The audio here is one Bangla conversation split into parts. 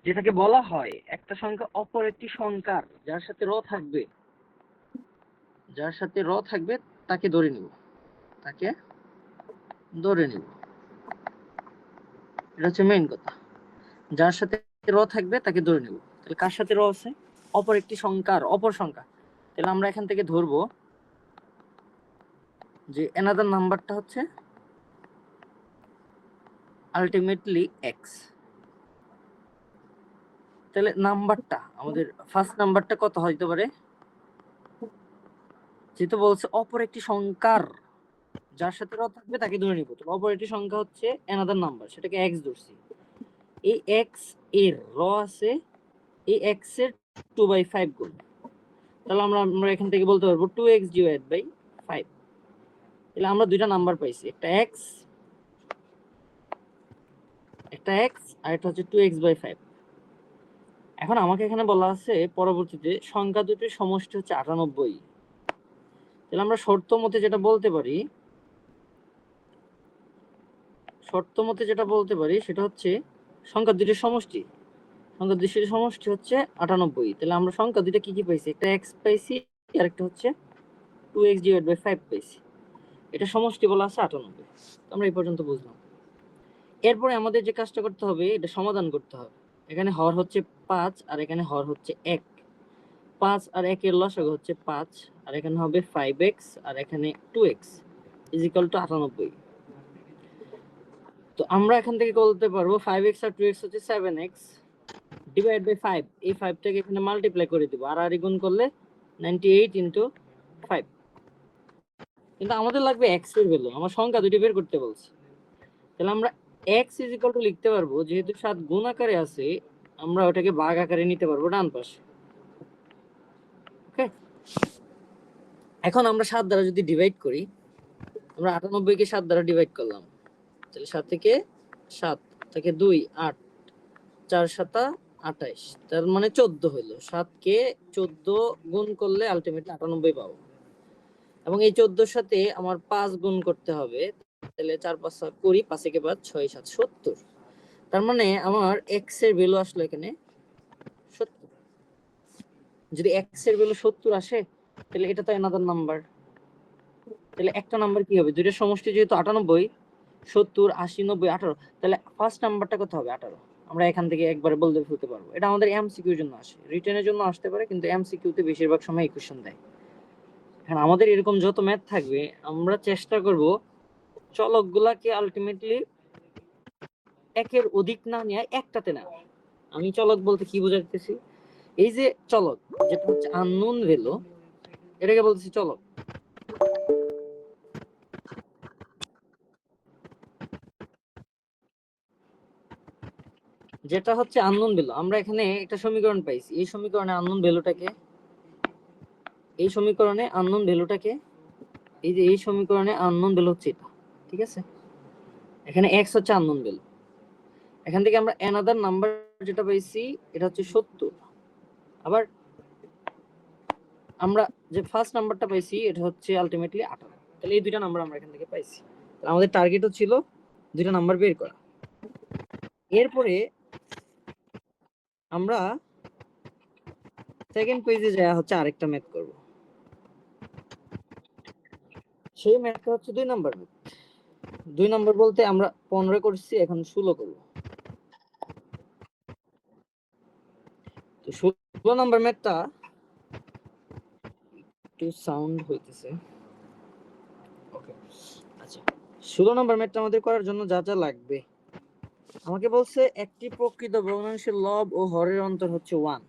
যেটাকে বলা হয় একটা সংখ্যা অপর একটি সংখ্যার যার সাথে র থাকবে, তাকে ধরে নিব, তাকে ধরে নিব। এটা হচ্ছে মেইন কথা, যার সাথে র থাকবে তাকে ধরে নিব। তাহলে কার সাথে র আছে? অপর একটি সংখ্যার অপর সংখ্যা। তাহলে আমরা এখান থেকে ধরবো যে অ্যানাদার নাম্বারটা হচ্ছে আলটিমেটলি এক্স। তাহলে নাম্বারটা আমাদের ফার্স্ট নাম্বারটা কত হইতে পারে? যেহেতু বলছে অপর একটি সংখ্যার যার সাথে র থাকবে তাকে ধরে নিব, তো অপর একটি সংখ্যা হচ্ছে অ্যানাদার নাম্বার, সেটাকে এক্স ধরছি। এই এক্স এর র আছে এই এক্স এর 2/5 গুণ। তাহলে আমরা এখান থেকে বলতে পারবো 2x ডিভাইড বাই 5। তাহলে আমরা দুইটা নাম্বার পাইছি, একটা এক্স আর একটা হচ্ছে 2x/5। এখন আমাকে এখানে বলা আছে পরবর্তীতে সংখ্যা দুটির সমষ্টি হচ্ছে 98। তাহলে আমরা শর্ত মতে যেটা বলতে পারি সেটা হচ্ছে সংখ্যা দুটির সমষ্টি হচ্ছে 98। তাহলে আমরা সংখ্যা দুটো কি কি পাইছি? একটা এক্স পাইছি আর একটা হচ্ছে 2x/5 পাইছি। এটা সমষ্টি বলা আছে 98। আমরা এই পর্যন্ত বুঝলাম। এরপরে আমাদের যে কাজটা করতে হবে এটা সমাধান করতে হবে। এখানে হর হচ্ছে 5 আর এখানে হর হচ্ছে 1। 5 আর 1 এর লসাগু হচ্ছে 5 আর এখানে হবে 5x আর এখানে 2x = 98। তো আমরা এখান থেকে বলতে পারবো 5x আর 2x হচ্ছে 7x ডিভাইড বাই 5। এই 5 টাকে এখানে মাল্টিপ্লাই করে দিব, আর গুণ করলে 98 * 5। কিন্তু আমাদের লাগবে x এর ভ্যালু, আমার সংখ্যা দুটি বের করতে বলছে। তাহলে আমরা x = লিখতে পারবো, যেহেতু 7 গুণ আকারে আছে আমরা ওটাকে ভাগ আকারে নিতে পারবো ডান পাশে। ওকে, এখন আমরা 7 দ্বারা যদি ডিভাইড করি, আমরা 98 কে 7 দ্বারা ডিভাইড করলাম, তাহলে 7 থেকে 7 থেকে 2 8 4 7 28, তার মানে 14 হলো। 7 কে 14 গুণ করলে আলটিমেটলি 98 পাবো। এবং এই 14 এর সাথে আমার 5 গুণ করতে হবে, তাহলে 4 5 20, 5 একে 5 6 7 70। তার মানে আমার x এর ভ্যালু আসলো এখানে 70। যদি x এর ভ্যালু 70 আসে তাহলে এটা তো অ্যানাদার নাম্বার। তাহলে একটা নাম্বার কি হবে? দুইটার সমষ্টি যেহেতু 98, 70 80 90 18, তাহলে ফার্স্ট নাম্বারটা কত হবে? 18। আমরা এখান থেকে একবারে বলতে ফেলতে পারবো। এটা আমাদের এমসিকিউর জন্য আসে, রিটেনের জন্য আসতে পারে, কিন্তু এমসিকিউতে বেশিরভাগ সময় এই কোশ্চেন দেয়। এখন আমাদের এরকম যত ম্যাথ থাকবে আমরা চেষ্টা করব চলকগুলাকে আলটিমেটলি একের অধিক না নিয়ে একটাতে না। আমি চলক বলতে কি বোঝাতেছি? এই যে চলক যেটা হচ্ছে আননোন ভ্যালু, এটাকে বলতেছি চলক। যেটা হচ্ছে আননোন ভ্যালু, আমরা এখানে একটা সমীকরণ পাইছি, এই সমীকরণে আননোন ভ্যালুটাকে এই সমীকরণে আননোন ভ্যালুটাকে এই যে এই সমীকরণে আননোন ভ্যালু হচ্ছে এটা, ঠিক আছে? এখানে x হচ্ছে আননোন ভ্যালু। এখান থেকে আমরা অ্যানাদার নাম্বার যেটা পাইছি এটা হচ্ছে 70। আবার আমরা যে ফার্স্ট নাম্বারটা পাইছি এটা হচ্ছে আলটিমেটলি 18। তাহলে এই দুইটা নাম্বার আমরা এখান থেকে পাইছি। তাহলে আমাদের টার্গেটও ছিল দুইটা নাম্বার বের করা। এরপরে আমরা সেকেন্ড পেজে যাওয়া হচ্ছে আরেকটা ম্যাথ করব। সেই ম্যাথটা হচ্ছে 2 নাম্বার ম্যাথ। 2 নাম্বার বলতে আমরা 15 করছি, এখন 16 করব। তো 16 নাম্বার ম্যাথটা একটু সাউন্ড হইতেছে। ওকে, আচ্ছা, 16 নাম্বার ম্যাথটা আমাদের করার জন্য যা যা লাগবে, আমাকে বলছে একটি প্রকৃত ভগ্নাংশের লব ও হরের অন্তর হচ্ছে 1।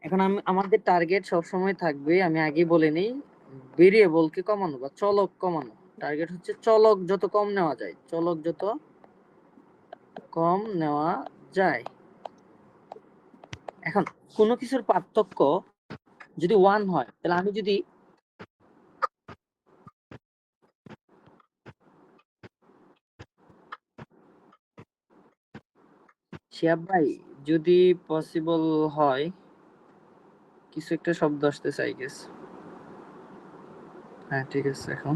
এখন আমাদের টার্গেট সবসময় থাকবে, আমি আগে বলে নেই, ভেরিয়েবলকে কমানো বা চলক কমানো। টার্গেট হচ্ছে চলক যত কম নেওয়া যায়। এখন কোনো কিছুর পার্থক্য যদি 1 হয়, তাহলে আমি যদি শিয়াব ভাই যদি পসিবল হয়, কিছু একটা শব্দ আসতেছে আই গেস। হ্যাঁ ঠিক আছে, এখন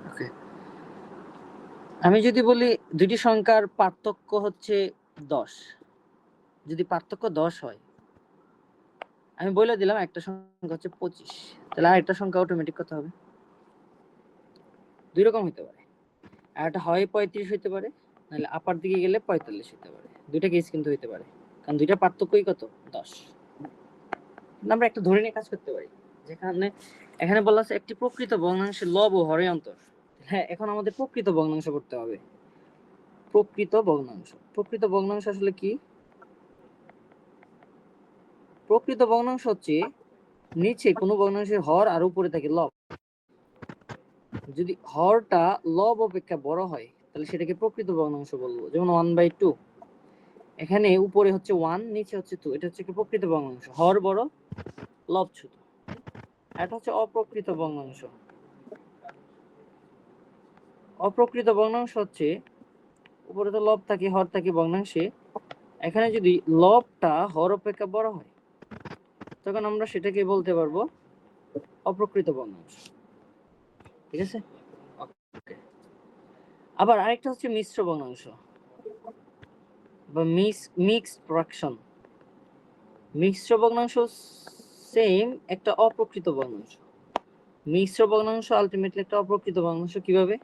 ওকে। আমি যদি বলি দুটি সংখ্যার পার্থক্য হচ্ছে 10, যদি পার্থক্য 10 হয়, আমি বলে দিলাম একটা সংখ্যা হচ্ছে 25, তাহলে আর একটা সংখ্যা অটোমেটিক কত হবে? দুই রকম হতে পারে, আর একটা হয় 35 হতে পারে, নাহলে আপার দিকে গেলে 45 হতে পারে। দুইটা কেস কিন্তু হতে পারে, কারণ দুইটা পার্থক্যই কত? 10। আমরা একটা ধরে নিয়ে কাজ করতে পারি, যেখানে এখানে বলা আছে একটি প্রকৃত ভগ্নাংশের লব ও হরের অন্তর। হ্যাঁ, এখন আমাদের প্রকৃত ভগ্নাংশ করতে হবে। প্রকৃত ভগ্নাংশ, প্রকৃত ভগ্নাংশ আসলে কি? প্রকৃত ভগ্নাংশ হচ্ছে নিচে কোনো ভগ্নাংশের হর আর উপরে থাকে লব। যদি হরটা লব অপেক্ষা বড় হয় তাহলে সেটাকে প্রকৃত ভগ্নাংশ বলবো। যেমন 1/2, এখানে উপরে হচ্ছে 1, নিচে হচ্ছে 2, এটা হচ্ছে কি প্রকৃত ভগ্নাংশ। হর বড়, লব ছোট। এটা হচ্ছে অপ্রকৃত ভগ্নাংশ। অপ্রকৃত ভগ্নাংশ হচ্ছে উপরে তো লব থাকে, হর থাকে ভগ্নাংশে, এখানে যদি লবটা হর অপেক্ষা বড় হয় তখন আমরা সেটাকে বলতে পারবো অপ্রকৃত ভগ্নাংশ। ঠিক আছে? আবার আরেকটা হচ্ছে মিশ্র ভগ্নাংশ বা মিক্সড ফ্র্যাকশন। মিশ্র ভগ্নাংশ সেম একটা অপ্রকৃত ভগ্নাংশ। মিশ্র ভগ্নাংশ আলটিমেটলি একটা অপ্রকৃত ভগ্নাংশ। কিভাবে?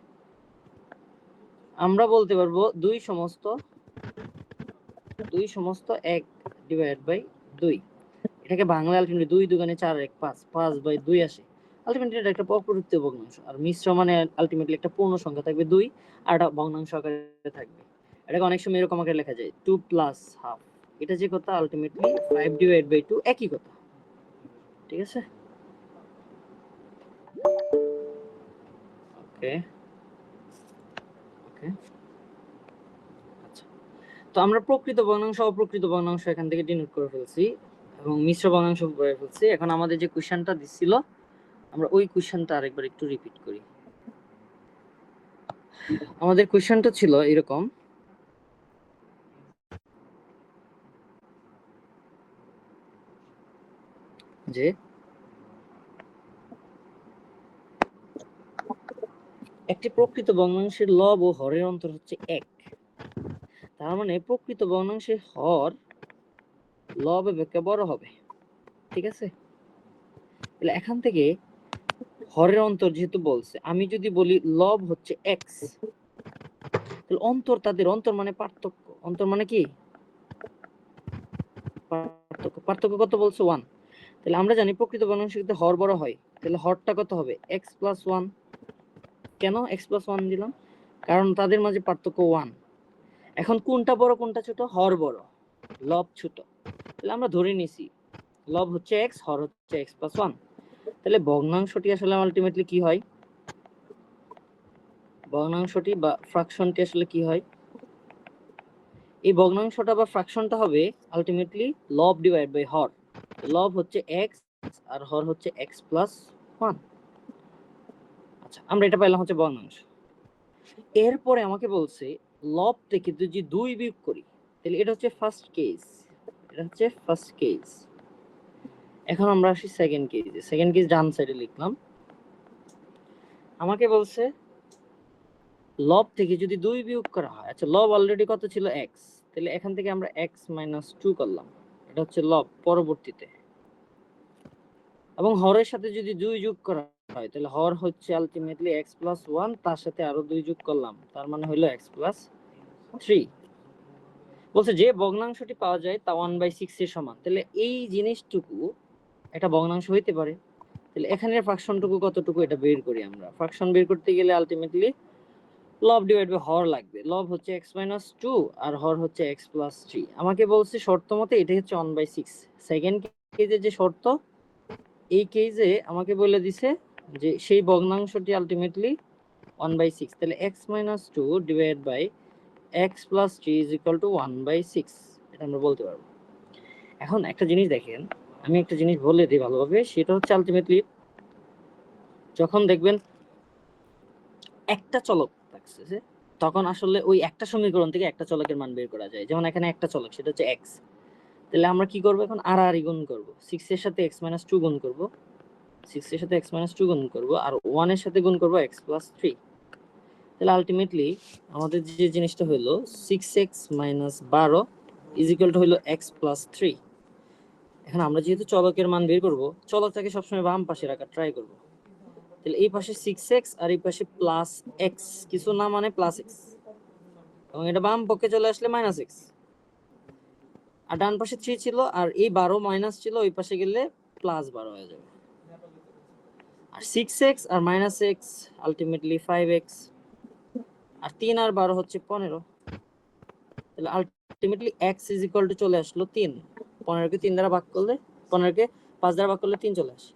আমরা বলতে পারবো 2 সমস্ত 1/2, এটাকে বাংলায় আলটিমেটলি 2 দুগুণে 4 1 5, 5/2 আসে। আলটিমেটলি এটা একটা অপ্রকৃত ভগ্নাংশ। আর মিশ্র মানে আলটিমেটলি একটা পূর্ণ সংখ্যা থাকবে 2 আর এটা ভগ্নাংশ আকারে থাকবে। এটাকে অনেক সময় এরকম আকারে লেখা যায় 2 + ½ এটা যে কথা আলটিমেটলি 5/2 একই কথা। ঠিক আছে? ওকে ওকে আচ্ছা, তো আমরা প্রকৃত ভগ্নাংশ অপ্রকৃত ভগ্নাংশ এখান থেকে ডিনোট করে ফেলছি এবং মিশ্র ভগ্নাংশ করে ফেলছি। এখন আমাদের যে কোশ্চেনটা দিছিল আমরা ওই কোশ্চেনটা আরেকবার একটু রিপিট করি। আমাদের কোশ্চেনটা ছিল এরকম, যে একটি প্রকৃত ভগ্নাংশের লব ও হরের অন্তর হচ্ছে 1, তার মানে প্রকৃত ভগ্নাংশের হর লব অপেক্ষা বড় হবে। ঠিক আছে? তাহলে এখান থেকে হরের অন্তর যেহেতু বলছে, আমি যদি বলি লব হচ্ছে x, তাহলে অন্তর, তাদের অন্তর মানে পার্থক্য। অন্তর মানে কি? পার্থক্য। পার্থক্য কত বলছে? 1। তাহলে আমরা জানি প্রকৃত ভগ্নাংশের ক্ষেত্রে হর বড় হয়, তাহলে হরটা কত হবে? x + 1। কেন x + 1 দিলাম? কারণ তাদের মাঝে পার্থক্য 1। এখন কোনটা বড় কোনটা ছোট? হর বড়, লব ছোট। তাহলে আমরা ধরে নিছি লব হচ্ছে x, হর হচ্ছে x + 1। তাহলে ভগ্নাংশটি আসলে আলটিমেটলি কি হয়? ভগ্নাংশটি বা ফ্র্যাকশনটি আসলে কি হয়? এই ভগ্নাংশটা বা ফ্র্যাকশনটা হবে আলটিমেটলি লব / হর। লব হচ্ছে x আর হর হচ্ছে x + 1। আচ্ছা, আমরা এটা পাইলাম হচ্ছে ভগ্নাংশ। এরপরে আমাকে বলছে লব থেকে যদি 2 বিয়োগ করি তাহলে এটা হচ্ছে ফার্স্ট কেস, এটা হচ্ছে ফার্স্ট কেস। এখন আমরা আসি সেকেন্ড কেসে। সেকেন্ড কেস ডান সাইডে লিখলাম। আমাকে বলছে লব থেকে যদি 2 বিয়োগ করা হয়, আচ্ছা লব অলরেডি কত ছিল? x, তাহলে এখান থেকে আমরা x - 2 করলাম, এটা হচ্ছে লব পরবর্তীতে। এবং হরের সাথে যদি 2 যোগ করা হয় তাহলে হর হচ্ছে আলটিমেটলি x + 1, তার সাথে আরো 2 যোগ করলাম, তার মানে হলো x + 3। বলছে যে ভগ্নাংশটি পাওয়া যায় তা 1/6 এর সমান। তাহলে এই জিনিসটুকু একটা ভগ্নাংশ হইতে পারে। তাহলে এখানের ফ্র্যাকশনটুকু কতটুকু এটা বের করি আমরা। ফ্র্যাকশন বের করতে গেলে আলটিমেটলি লব / হর লাগবে। লব হচ্ছে x - 2 আর হর হচ্ছে x + 3। আমাকে বলছে শর্ত মতে এটাই হচ্ছে 1/6। সেকেন্ড কেজে যে শর্ত, এই কেজে আমাকে বলে দিছে যে সেই ভগ্নাংশটি আলটিমেটলি 1/6। তাহলে x - 2 / x + 3 = 1/6, এটা আমরা বলতে পারবো। এখন একটা জিনিস দেখেন, আমি একটা জিনিস বলে দিই ভালোভাবে, সেটা হচ্ছে আলটিমেটলি যখন দেখবেন একটা চলক থাকছে তখন আসলে ওই একটা সমীকরণ থেকে একটা চলকের মান বের করা যায়। যেমন এখানে একটা চলক, সেটা হচ্ছে x। তাহলে আমরা কি করব? এখন আর গুণ করব, 6 এর সাথে x - 2 গুণ করব, 6 এর সাথে x - 2 গুণ করব আর 1 এর সাথে গুণ করব x + 3। তাহলে আলটিমেটলি আমাদের যে জিনিসটা হলো 6x minus 12 is equal two হলো x প্লাস 3। এখন আমরা যেহেতু চলকের মান বের করব, চলকটাকে সবসময় বাম পাশে রাখার ট্রাই করব। তাহলে এই পাশে 6x আর এই পাশে প্লাস x, কিছু না মানে প্লাস x, এবং এটা বাম পক্ষে চলে আসলে মাইনাস x। আর ডান পাশে 3 ছিল আর এই 12 মাইনাস ছিল, ওই পাশে গেলে প্লাস 12 হয়ে যাবে। আর 6x আর মাইনাস x আলটিমেটলি 5x, আর 3 আর 12 হচ্ছে 15। তাহলে ultimately x is equal two চলে আসলো 3। 15 কে 3 দ্বারা ভাগ করলে, 15 কে 5 দ্বারা ভাগ করলে 3 চলে আসে।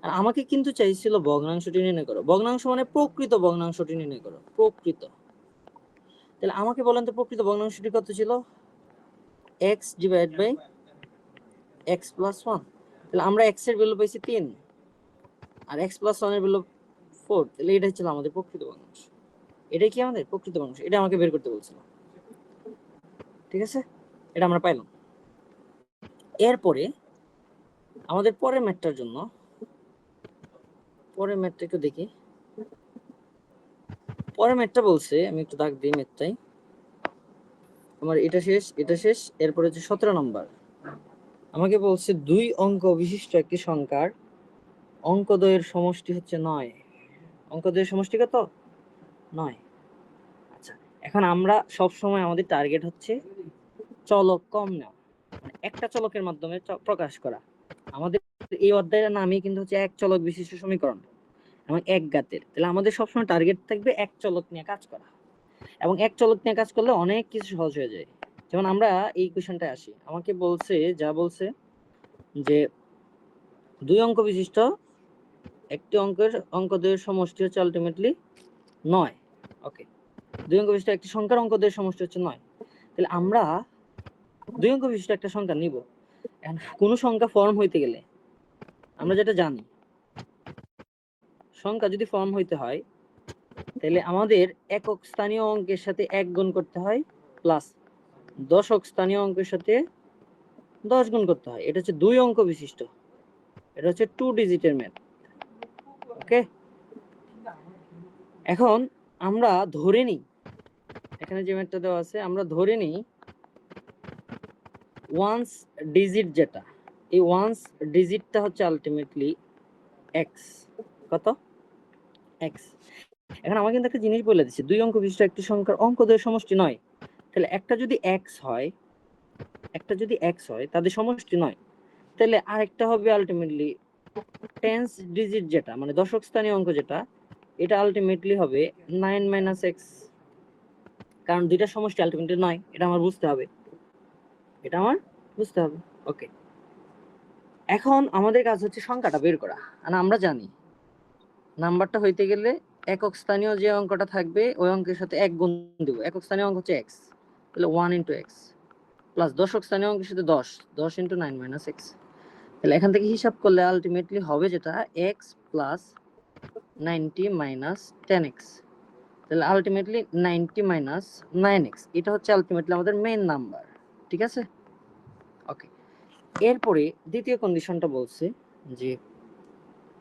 আর আমাকে কিন্তু চাইছিল ভগ্নাংশটি নির্ণয় করো। ভগ্নাংশ মানে প্রকৃত ভগ্নাংশটি নির্ণয় করো, প্রকৃত। তাহলে আমাকে বলেন তো প্রকৃত ভগ্নাংশটি কত ছিল? x divide by x plus 1। তাহলে আমরা x এর ভ্যালু পাইছি 3 আর x প্লাস 1 এর ভ্যালু 4। তাহলে এটাই ছিল আমাদের প্রকৃত ভগ্নাংশ। এটাই কি আমাদের প্রকৃত ভগ্নাংশ? এটা আমাকে বের করতে বলছিল, ঠিক আছে? এটা আমরা পাইলাম। এরপরে আমাদের পরের ম্যাথটার জন্য, পরের ম্যাথটা একটু দেখি। পরের ম্যাথটা বলছে, আমি একটু দাগ দিই ম্যাথটাই। আমার এটা শেষ, এটা শেষ, এরপরে হচ্ছে 17 নম্বর। আমাকে বলছে 2 অঙ্ক বিশিষ্ট একটি সংখ্যার অঙ্কদ্বয়ের সমষ্টি হচ্ছে 9। অঙ্কদ্বয়ের সমষ্টি কত? 9। আচ্ছা, এখন আমরা সব সময় আমাদের টার্গেট হচ্ছে চলক কম নেওয়া, মানে একটা চলকের মাধ্যমে প্রকাশ করা। আমাদের এই অধ্যায়ের নামই কিন্তু হচ্ছে এক চলক বিশিষ্ট সমীকরণ এবং এক ঘাতের। তাহলে আমাদের সবসময় টার্গেট থাকবে এক চলক নিয়ে কাজ করা, এবং এক চলক নিয়ে কাজ করলে অনেক কিছু সহজ হয়ে যায়। যেমন আমরা এই কোশ্চেনটায় আসি, আমাকে বলছে, যা বলছে যে 2 অঙ্ক বিশিষ্ট একটি অঙ্কদ্বয়ের সমষ্টি হচ্ছে আলটিমেটলি 9। ওকে, 2 অঙ্ক বিশিষ্ট একটি সংখ্যার অঙ্কদ্বয়ের সমষ্টি হচ্ছে 9। তাহলে আমরা 2 অঙ্ক বিশিষ্ট একটা সংখ্যা নিব। কোন সংখ্যা ফর্ম হইতে গেলে আমরা যেটা জানি, সংখ্যা যদি ফর্ম হইতে হয় তাহলে আমাদের একক স্থানীয় অঙ্কের সাথে 1 গুণ করতে হয়, প্লাস দশক স্থানীয় অঙ্কের সাথে 10 গুণ করতে হয়। এটা হচ্ছে 2 অঙ্ক বিশিষ্ট, এটা হচ্ছে 2 ডিজিটের ম্যাথ। ওকে, এখন আমরা ধরে নিই, এখানে যে ম্যাথটা দেওয়া আছে, আমরা ধরে নিই ওয়ান্স ডিজিট যেটা, এই ওয়ান্স ডিজিটটা হচ্ছে আলটিমেটলি x। কত? x। এখন আমাকে কিন্তু একটা জিনিস বলে দিচ্ছে, 2 অঙ্ক বিশিষ্ট একটি সংখ্যার অঙ্কদ্বয়ের সমষ্টি 9। তাহলে একটা যদি x হয়, একটা যদি x হয় তাদের সমষ্টি 9, তাহলে আরেকটা হবে আলটিমেটলি টেন্স ডিজিট যেটা, মানে দশক স্থানীয় অঙ্ক যেটা, এটা আলটিমেটলি হবে 9 মাইনাস x। কারণ দুইটা সমষ্টি আলটিমেটলি 9, এটা আমার বুঝতে হবে, এটা আমার বুঝতে হবে। ওকে, এখন আমাদের কাজ হচ্ছে সংখ্যাটা বের করা। আর আমরা জানি নাম্বারটা হইতে গেলে একক স্থানীয় যে অঙ্কটা থাকবে ওই অঙ্কের সাথে 1 গুণ দেব। একক স্থানীয় অঙ্ক হচ্ছে x, তাহলে 1 ইন্টু x, প্লাস দশক স্থানীয় অঙ্কের সাথে 10 ইন্টু 9 মাইনাস x। তাহলে এখান থেকে হিসাব করলে আলটিমেটলি হবে যেটা x প্লাস 90 মাইনাস 10x। তাহলে আলটিমেটলি 90 মাইনাস 9x, এটা হচ্ছে আলটিমেটলি আমাদের মেইন নাম্বার, ঠিক আছে? ওকে, এরপরে দ্বিতীয় কন্ডিশনটা বলছে যে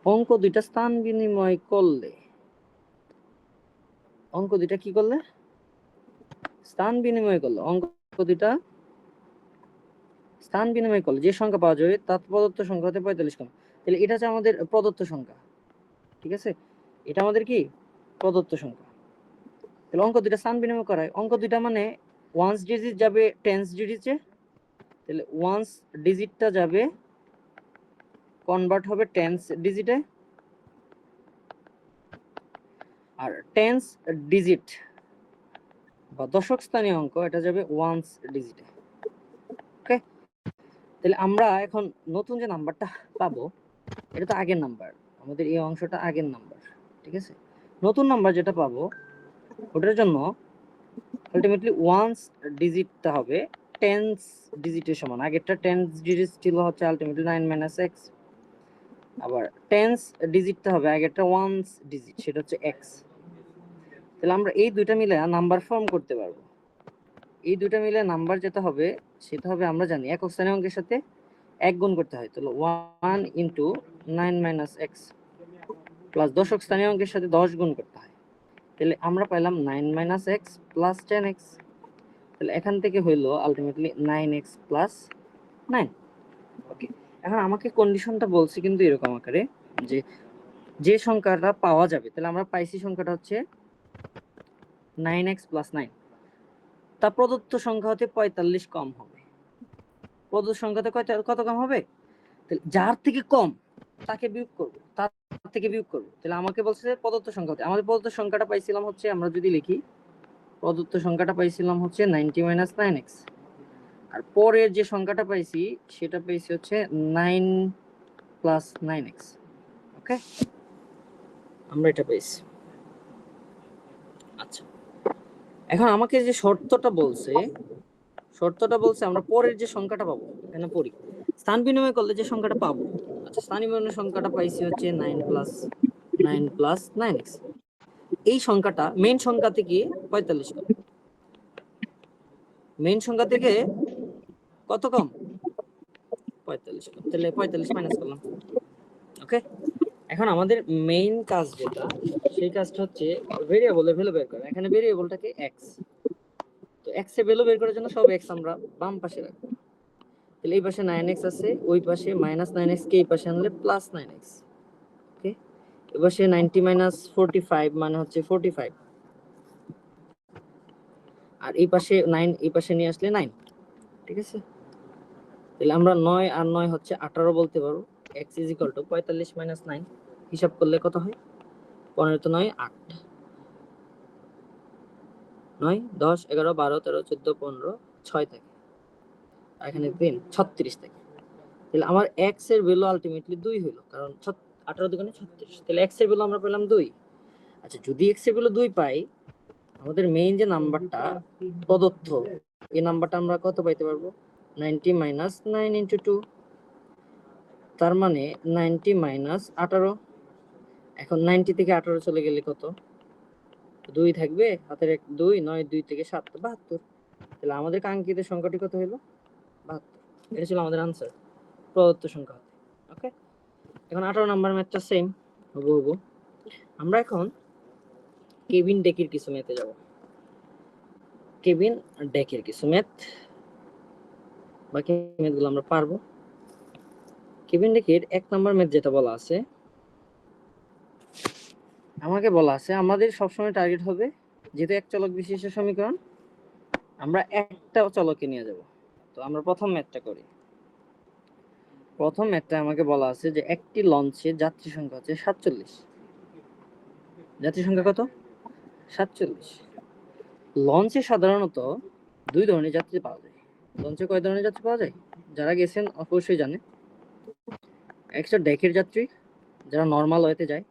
অঙ্ক দুইটা স্থান বিনিময় করলে, অঙ্ক দুইটা কি করলে? স্থান বিনিময় করলে। অঙ্ক দুইটা স্থান বিনিময় করলে যে সংখ্যা পাওয়া যাবে তার প্রদত্ত সংখ্যা হতে 45 কম। তাহলে এটা হচ্ছে আমাদের প্রদত্ত সংখ্যা, ঠিক আছে? এটা আমাদের কি প্রদত্ত সংখ্যা। তাহলে অঙ্ক দুইটা স্থান বিনিময় করায়, অঙ্ক দুইটা মানে ওয়ান্স ডিজিট যাবে টেন্স ডিজিটে, তাহলে ওয়ান্স ডিজিটটা যাবে কনভার্ট হবে টেন্স ডিজিটে, আর টেন্স ডিজিট বা দশক স্থানীয় অঙ্ক এটা যাবে ওয়ান্স ডিজিটে। ওকে, তাহলে আমরা এখন নতুন যে নাম্বারটা পাবো এটা তো আগের নাম্বার, আমাদের এই অংশটা আগের নাম্বার, ঠিক আছে? নতুন নাম্বার যেটা পাবো ওটার জন্য আলটিমেটলি ওয়ান্স ডিজিটটা হবে টেন্স ডিজিটের সমান। আগেরটা টেন্স ডিজিট ছিল হচ্ছে আলটিমেটলি 9 মাইনাস x, আবার টেন্স ডিজিটটা হবে আগেরটা ওয়ান্স ডিজিট, সেটা হচ্ছে x। তাহলে আমরা এই দুইটা মিলে নাম্বার ফর্ম করতে পারবো। এই দুইটা মিলে নাম্বার যেটা হবে সেটা হবে, আমরা জানি একক স্থানীয় অঙ্কের সাথে 1 গুণ করতে হয়, তাহলে 1 ইন্টু 9 মাইনাস x, প্লাস দশক স্থানীয় অঙ্কের সাথে 10 গুণ করতে হয়। তাহলে আমরা পাইলাম 9 মাইনাস এক্স প্লাস 10x। তাহলে এখান থেকে হইলো আলটিমেটলি 9x প্লাস 9। ওকে, এখন আমাকে কন্ডিশনটা বলছি কিন্তু এরকম আকারে যে যে সংখ্যাটা পাওয়া যাবে, তাহলে আমরা পাইছি সংখ্যাটা হচ্ছে 9x প্লাস 9, তা প্রদত্ত সংখ্যা হতে 45 কম হবে। প্রদত্ত সংখ্যাতে কত কম হবে? তাহলে যার থেকে কম তাকে বিয়োগ করব, তার থেকে বিয়োগ করব। তাহলে আমাকে বলছে যে প্রদত্ত সংখ্যা হতে, আমাদের প্রদত্ত সংখ্যাটা পাইছিলাম হচ্ছে, আমরা যদি লিখি প্রদত্ত সংখ্যাটা পাইছিলাম হচ্ছে 90 মাইনাস 9x, আর পরের যে সংখ্যাটা পাইছি সেটা পাইছি হচ্ছে 9 প্লাস 9x। ওকে, আমরা এটা পাইছি। আচ্ছা, এখন আমাকে যে শর্তটা বলছে আমরা পরের যে সংখ্যাটা পাবো, এখানে পড়ি স্থান বিনিময় করলে যে সংখ্যাটা পাবো। আচ্ছা, স্থান বিনিময় সংখ্যাটা পাইছি হচ্ছে 9 প্লাস 9x। এই সংখ্যাটা মেইন সংখ্যা থেকে 45 কম। মেইন সংখ্যা থেকে কত কম? 45 কম। তাহলে 45 মাইনাস করলাম। ওকে, এখন আমাদের মেইন কাজ যেটা, সেই কাজটা হচ্ছে ভেরিয়েবলের ভ্যালু বের করা। এখানে ভেরিয়েবলটাকে x, তো x এর ভ্যালু বের করার জন্য সব x আমরা বাম পাশে রাখবো। তাহলে এই পাশে 9x আছে, ওই পাশে মাইনাস 9x কে এই পাশে আনলে প্লাস 9x। ওকে, এই পাশে 90 মাইনাস 45 মানে হচ্ছে 45, আর এই পাশে 9 এই পাশে নিয়ে আসলে 9। ঠিক আছে, তাহলে আমরা 9 আর 9 হচ্ছে 18 বলতে পারবো। x is equal two 45 minus 9, হিসাব করলে কত হয়? 15 তো 9 8, 9 10 11 12 13 14 15 6 থাকে, আর এখানে 3 36 থাকে। তাহলে আমার x এর ভ্যালু আলটিমেটলি 2 হলো, কারণ 18 দুগুণে 36। তাহলে x এর ভ্যালু আমরা পেলাম 2। আচ্ছা, যদি x এর ভ্যালু 2 পাই, আমাদের মেইন যে নাম্বারটা প্রদত্ত, এই নাম্বারটা আমরা কত পাইতে পারবো? 90 মাইনাস 9 ইনটু 2, তার মানে 90 মাইনাস 18। এখন 90 থেকে 18 চলে গেলে কত? 2 থাকবে, হাতের 1 2, 9 2 থেকে 7 72। তাহলে আমাদের কাঙ্ক্ষিত সংখ্যাটি কত হলো? 72। এটা ছিল আমাদের আনসার প্রদত্ত সংখ্যা। ওকে, এখন 18 নাম্বার ম্যাথটা সেম হবো। আমরা এখন কেভিন ডেকের কিছু ম্যাথে যাব। কেভিন ডেকের কিছু ম্যাথ, বাকি ম্যাথগুলো আমরা পারবো। কেভিন ডেকের 1 নাম্বার ম্যাথ যেটা বলা আছে, আমাকে বলা আছে আমাদের সবসময় টার্গেট হবে, যেহেতু এক চলক বিশিষ্ট সমীকরণ, আমরা একটা চলকে নিয়ে যাব। তো আমরা প্রথম ম্যাথটা করি। প্রথম ম্যাথটা আমাকে বলা আছে যে একটি লঞ্চে যাত্রী সংখ্যা হচ্ছে 47। যাত্রী সংখ্যা কত? 47। লঞ্চে সাধারণত 2 ধরনের যাত্রী পাওয়া যায়। লঞ্চে কয় ধরনের যাত্রী পাওয়া যায়? যারা গেছেন অবশ্যই জানে। একটা ডেকের যাত্রী, যারা নর্মাল ওয়েতে যায়,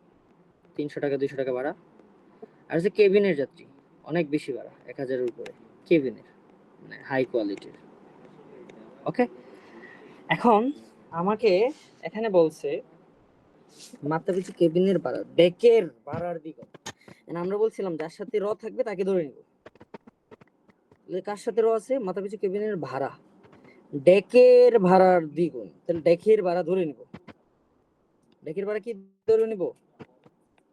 300 টাকা 200 টাকা ভাড়া। আর হচ্ছে কেবিনের যাত্রী, অনেক বেশি ভাড়া, 1000-এর উপরে কেবিনের, মানে হাই কোয়ালিটির। ওকে, এখন আমাকে এখানে বলছে মাত্রাপিছু কেবিনের ভাড়া, ডেকের ভাড়ার দ্বিগুণ। আমরা বলছিলাম যার সাথে র থাকবে তাকে ধরে নিব। কার সাথে র আছে? মাত্রাপিছু কেবিনের ভাড়া, ডেকের ভাড়ার দ্বিগুণ। তাহলে ডেকের ভাড়া ধরে নিব। ডেকের ভাড়া কি ধরে নিব?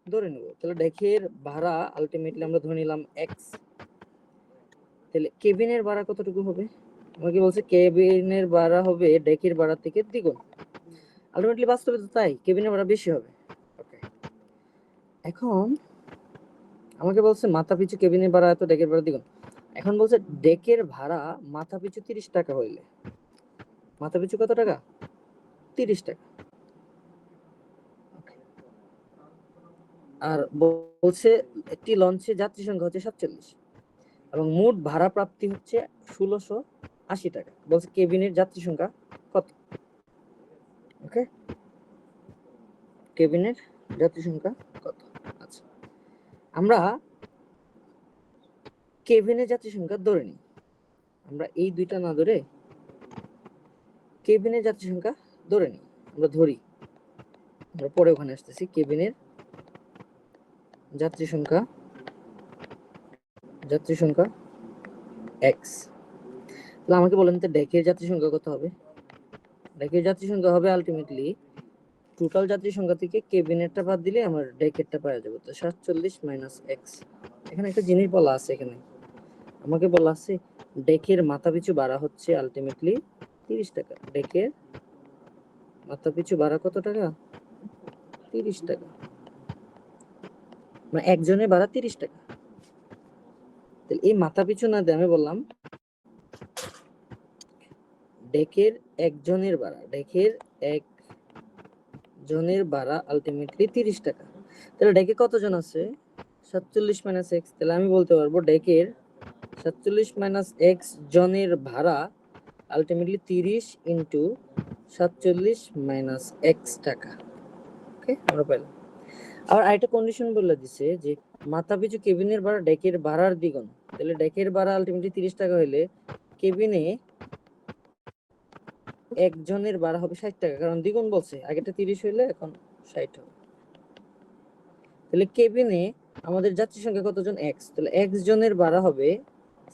ধরে নিব। তাহলে ডেকের ভাড়া আলটিমেটলি আমরা ধরে নিলাম x। তাহলে কেবিনের ভাড়া কতটুকু হবে? আমাকে বলছে কেবিনের ভাড়া হবে ডেকের ভাড়া থেকে দ্বিগুণ। আলটিমেটলি বাস্তবে তো তাই, কেবিনের ভাড়া বেশি হবে। ওকে, এখন আমাকে বলছে মাথা পিছু কেবিনের ভাড়া এত, ডেকের ভাড়া দ্বিগুণ। এখন বলছে ডেকের ভাড়া মাথা পিছু 30 টাকা হইলে, মাথা পিছু কত টাকা? 30 টাকা। আর বলছে একটি লঞ্চে যাত্রী সংখ্যা হচ্ছে 47 এবং মোট ভাড়া প্রাপ্তি হচ্ছে 1680 টাকা। বলছে কেবিনের যাত্রী সংখ্যা কত? ওকে, কেবিনের যাত্রী সংখ্যা কত? আচ্ছা, আমরা কেবিনের যাত্রী সংখ্যা ধরে নিই। আমরা এই দুইটা না ধরে কেবিনের যাত্রী সংখ্যা ধরে নিই। আমরা ধরি, আমরা পরে ওখানে আসতেছি। কেবিনের যাত্রী সংখ্যা x। তাহলে আমাকে বলেন তো ডেকের যাত্রী সংখ্যা কত হবে? ডেকের যাত্রী সংখ্যা হবে আলটিমেটলি টোটাল যাত্রী সংখ্যা থেকে কেবিনেটটা বাদ দিলে আমার ডেকেরটা পাওয়া যাবে। তো 47 মাইনাস এক্স। এখানে একটা জিনিস বলা আছে, এখানে আমাকে বলা আছে ডেকের মাথাপিছু ভাড়া হচ্ছে আলটিমেটলি 30 টাকা। ডেকের মাথাপিছু ভাড়া কত টাকা? 30 টাকা, মানে একজনের ভাড়া 30 টাকা। তাহলে এই মাথাপিছু না দিয়ে আমি বললাম ডেকের একজনের ভাড়া, ডেকের একজনের ভাড়া আলটিমেটলি 30 টাকা। তাহলে ডেকে কতজন আছে? 47 মাইনাস এক্স। তাহলে আমি বলতে পারবো ডেকের 47 মাইনাস এক্স জনের ভাড়া আলটিমেটলি 30 ইন্টু 47 মাইনাস এক্স টাকা। ওকে, আমরা পেলাম। আবার আরেকটা কন্ডিশন বলে দিছে যে মাথাপিছু কেবিনের ভাড়া ডেকের ভাড়ার দ্বিগুণ। তাহলে ডেকের ভাড়া আলটিমেটলি 30 টাকা হইলে কেবিনে একজনের ভাড়া হবে 60 টাকা, কারণ দ্বিগুণ বলছে, আগেটা 30 হইলে এখন 60 হবে। তাহলে কেবিনে আমাদের যাত্রী সংখ্যা কতজন? এক্স। তাহলে এক্স জনের ভাড়া হবে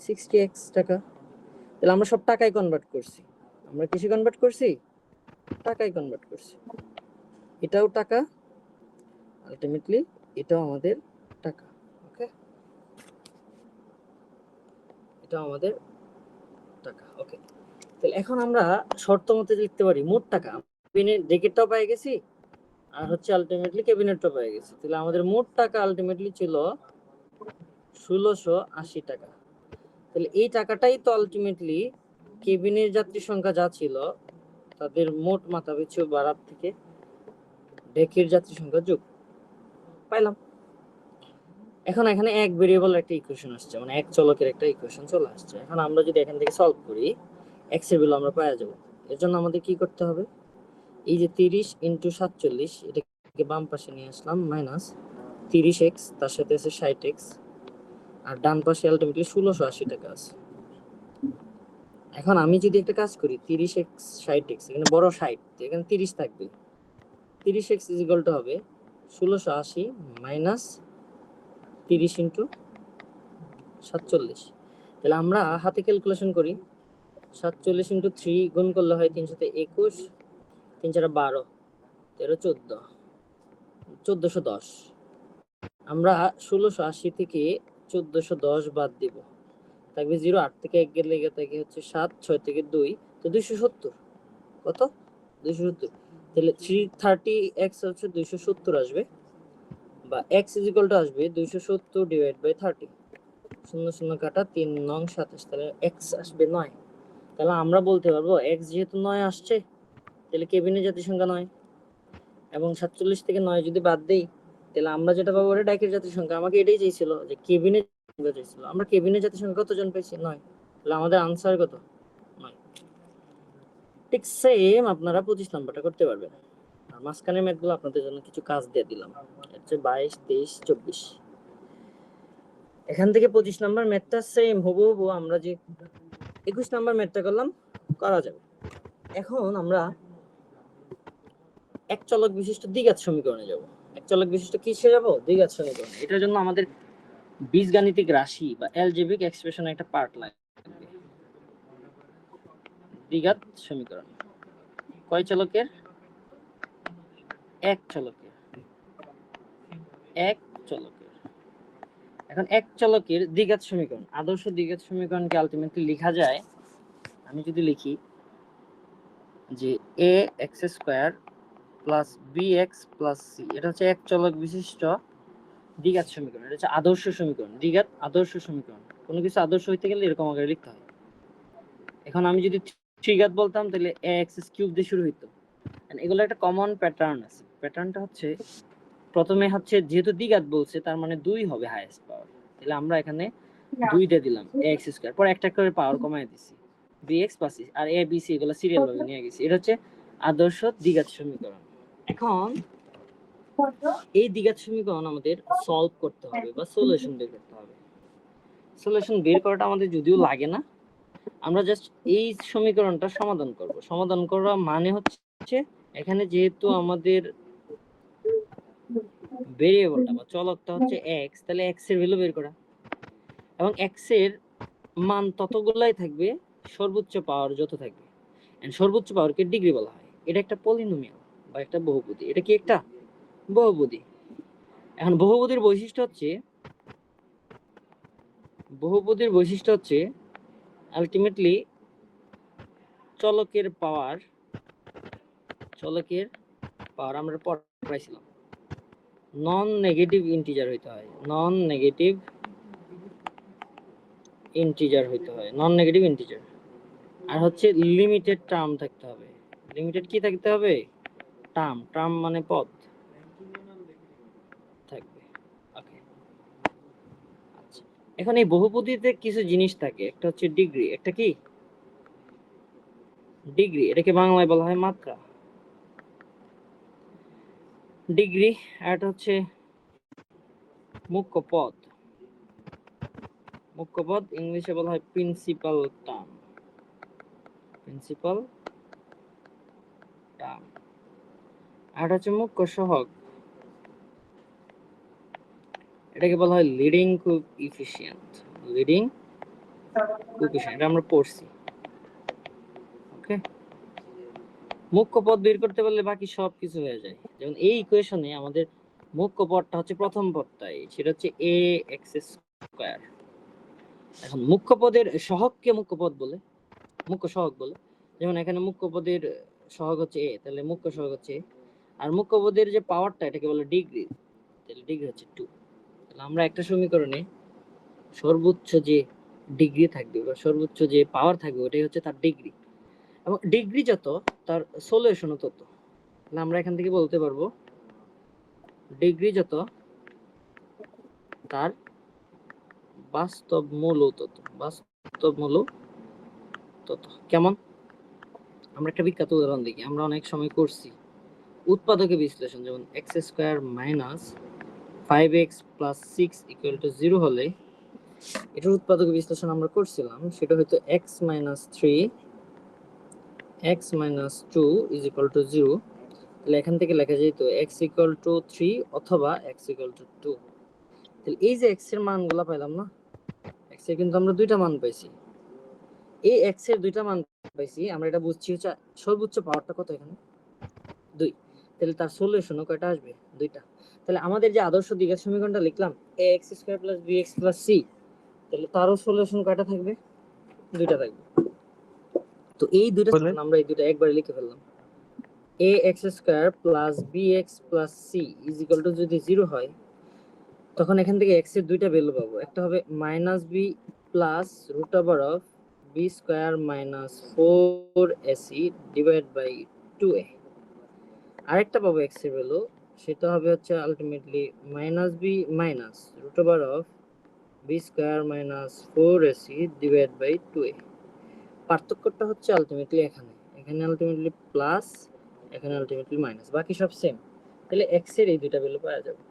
60 টাকা। তাহলে আমরা সব টাকায় কনভার্ট করছি। আমরা কিসে কনভার্ট করছি? টাকায় কনভার্ট করছি। এটাও টাকা, আলটিমেটলি এটাও আমাদের টাকা। ওকে, এটাও আমাদের টাকা। ওকে, তাহলে এখন আমরা শর্ত মতে লিখতে পারি মোট টাকা। কেবিনের ডেকেরটাও পেয়ে গেছি, আর হচ্ছে আলটিমেটলি ক্যাবিনেটটা পেয়ে গেছি। তাহলে আমাদের মোট টাকা আলটিমেটলি ছিল 1680 টাকা। তাহলে এই টাকাটাই তো আলটিমেটলি কেবিনের যাত্রী সংখ্যা যা ছিল তাদের মোট মাথাপিছু ভাড়া থেকে ডেকের যাত্রী সংখ্যা যোগ পাইলাম। এখন এখানে এক ভেরিয়েবল একটা ইকুয়েশন আসছে, মানে এক চলকের একটা ইকুয়েশন চলে আসছে। এখন আমরা যদি এখান থেকে সলভ করি এক্স এর ভ্যালু আমরা পেয়ে যাব। এর জন্য আমাদের কি করতে হবে? এই যে 30 ইন্টু 47 এটাকে বাম পাশে নিয়ে আসলাম, মাইনাস 30x, তার সাথে আছে 60x, আর ডান পাশে আলটিমেটলি 1680 টাকা আছে। এখন আমি যদি একটা কাজ করি 30x 60x, এখানে বড় 60, এখানে 30 থাকবে। 30x ইজ ইকুয়াল টু হবে 1680 মাইনাস 30 ইন্টু 47। তাহলে আমরা হাতে ক্যালকুলেশন করি, 47 ইন্টু 3 গুণ করলে হয় 321, 3 4 12, 13 14, 1410। আমরা 1680 থেকে 1410 বাদ দিব, থাকবে 0। 8 থেকে 1 গেলে থাকে হচ্ছে 7, 6 থেকে 2, তো 270। কত? 270। তাহলে 330x হচ্ছে 270 আসবে, বা x ইজ ইকুয়াল টু আসবে 270 ডিভাইড বাই 30। 0 0 কাটা 3 9 27, তাহলে x আসবে 9। তাহলে আমরা বলতে পারবো x যেহেতু 9 আসছে, তাহলে কেবিনের যাত্রী সংখ্যা 9, এবং 47 থেকে 9 যদি বাদ দেই তাহলে আমরা যেটা পাবো ওটা ডাইকের যাত্রী সংখ্যা। আমাকে এটাই চাইছিল যে কেবিনের সংখ্যা চাইছিল, আমরা কেবিনের যাত্রী সংখ্যা কতজন পাইছি? 9। তাহলে আমাদের আনসার কত? 9। ঠিক সেম আপনারা 25 নাম্বারটা করতে পারবেন। আর মাঝখানের ম্যাথগুলো আপনাদের জন্য কিছু কাজ দিয়ে দিলাম, হচ্ছে 22 23 24। এখান থেকে 25 নাম্বার ম্যাথটা সেম হুবহু আমরা যে 21 নাম্বার ম্যাথটা করলাম করা যাবে। এখন আমরা এক চলক বিশিষ্ট দ্বিঘাত সমীকরণে যাব। এক চলক বিশিষ্ট কিসে যাব? দ্বিঘাত সমীকরণ। এটার জন্য আমাদের বীজগাণিতিক রাশি বা অ্যালজেব্রিক এক্সপ্রেশন একটা পার্ট লাগবে। দ্বিঘাত সমীকরণ কয় চলকের? এক চলকের। এক চলকের। এখন এক চলকের দ্বিঘাত সমীকরণ, আদর্শ দ্বিঘাত সমীকরণকে আলটিমেটলি লেখা যায়, আমি যদি লিখি যে a x square plus bx plus c, এটা হচ্ছে এক চলক বিশিষ্ট দ্বিঘাত সমীকরণ। এটা হচ্ছে আদর্শ সমীকরণ, দ্বিঘাত আদর্শ সমীকরণ। কোনো কিছু আদর্শ হইতে গেলে এরকম আকারে লিখতে হয়। এখন আমি যদি ত্রিঘাত বলতাম তাহলে ax কিউব দিয়ে শুরু হইতো। এগুলো একটা কমন প্যাটার্ন আছে। প্যাটার্নটা হচ্ছে প্রথমে হচ্ছে যেহেতু দ্বিঘাত বলছে তার মানে 2 হবে হাইয়েস্ট পাওয়ার, তাহলে আমরা এখানে 2 দিয়ে দিলাম ax স্কয়ার, পরে একটা করে পাওয়ার কমায় দিছি bx প্লাস c, আর a b c এগুলো সিরিয়াল ভাবে নিয়ে গেছি। এটা হচ্ছে আদর্শ দ্বিঘাত সমীকরণ। এখন এই দ্বিঘাত সমীকরণ আমাদের সলভ করতে হবে বা সলিউশন বের করতে হবে। সলিউশন বের করাটা আমাদের যদিও লাগে না, আমরা জাস্ট এই সমীকরণটা সমাধান করব। সমাধান করা মানে হচ্ছে এখানে যেহেতু আমাদের ভেরিয়েবলটা বা চলকটা হচ্ছে x, তাহলে x এর ভ্যালু বের করা, এবং x এর মান ততগুলাই থাকবে সর্বোচ্চ পাওয়ার যত থাকবে, এন্ড সর্বোচ্চ পাওয়ারকে ডিগ্রি বলা হয়। এটা একটা পলিনোমিয়াল, বা একটা বহুপদী। এটা কি একটা বহুপদী। এখন বহুপদীর বৈশিষ্ট্য হচ্ছে আলটিমেটলি চলকের পাওয়ার আমরা পাইছিলাম নন নেগেটিভ ইন্টিজার হইতে হয়, নন নেগেটিভ ইন্টিজার, আর হচ্ছে লিমিটেড টার্ম থাকতে হবে। লিমিটেড কি থাকতে হবে? টার্ম মানে পদ থাকবে। ওকে, আচ্ছা, এখন এই বহুপদীতে কিছু জিনিস থাকে, একটা হচ্ছে ডিগ্রি, একটা কি ডিগ্রি, এটাকে বাংলায় বলা হয় মাত্রা। ডিগ্রি আর এটা হচ্ছে মুখ্য পদ, ইংলিশে বলা হয় প্রিন্সিপাল টার্ম। আর এটা হচ্ছে মুখ্য সহগ, এটাকে বলা হয় লিডিং কোএফিসিয়েন্ট। এটা আমরা পড়ছি। ওকে, মুখ্য পদ বের করতে পারলে বাকি সব কিছু হয়ে যায়। যেমন এই ইকুয়েশনে আমাদের মুখ্য পদটা হচ্ছে প্রথম পদটাই, সেটা হচ্ছে a x স্কয়ার। এখন মুখ্য পদের সহগকে মুখ্য সহগ বলে। যেমন এখানে মুখ্য পদের সহগ হচ্ছে a, তাহলে মুখ্য সহগ হচ্ছে a। আর মুখ্য পদের যে পাওয়ারটা, এটাকে বলে ডিগ্রি, তাহলে ডিগ্রি হচ্ছে 2। তাহলে আমরা একটা সমীকরণে সর্বোচ্চ যে ডিগ্রি থাকবে বা সর্বোচ্চ যে পাওয়ার থাকবে, ওটাই হচ্ছে তার ডিগ্রি। এবং ডিগ্রি যত, তার সলিউশনও তত। তাহলে আমরা এখান থেকে বলতে পারবো ডিগ্রি যত, তার বাস্তব মূলও তত। কেমন? আমরা একটা বিখ্যাত উদাহরণ দেখি, আমরা অনেক সময় করছি উৎপাদকে বিশ্লেষণ। যেমন x square minus 5x plus 6 equal to 0 হলে এটার উৎপাদকে বিশ্লেষণ আমরা করছিলাম, সেটা হয়তো x minus 3 x minus 2 is equal to 0। তাহলে এখান থেকে লেখা যেত x ইকুয়াল টু 3 অথবা x ইকুয়াল টু 2। তাহলে এই যে x এর মানগুলো পাইলাম না, x এর কিন্তু আমরা দুইটা মান পাইছি। এই x এর দুইটা মান পাইছি, আমরা এটা বুঝছি হচ্ছে সর্বোচ্চ পাওয়ারটা কত, এখানে 2। তাহলে তার সলিউশনও কয়টা আসবে? দুইটা। তাহলে আমাদের যে আদর্শ দ্বিঘাত সমীকরণটা লিখলাম ax square plus bx plus c, তাহলে তারও সলিউশন কয়টা থাকবে? দুইটা থাকবে। তো এই দুইটা আমরা এই দুইটা একবারে লিখে ফেললাম। ax square plus bx plus c is equal two যদি 0 হয়, তখন এখান থেকে x এর দুইটা ভ্যালু পাবো। একটা হবে minus B plus root over of B square minus 4ac divide by 2a। আরেকটা পাবো x এর ভ্যালু, সেটা হবে হচ্ছে ultimately minus B minus root over of B square minus 4ac divide by 2a। পার্থক্যটা হচ্ছে আলটিমেটলি এখানে আলটিমেটলি প্লাস, এখানে আলটিমেটলি মাইনাস, বাকি সব সেম। তাহলে x এর এই দুইটা ভ্যালু পাওয়া যাবে।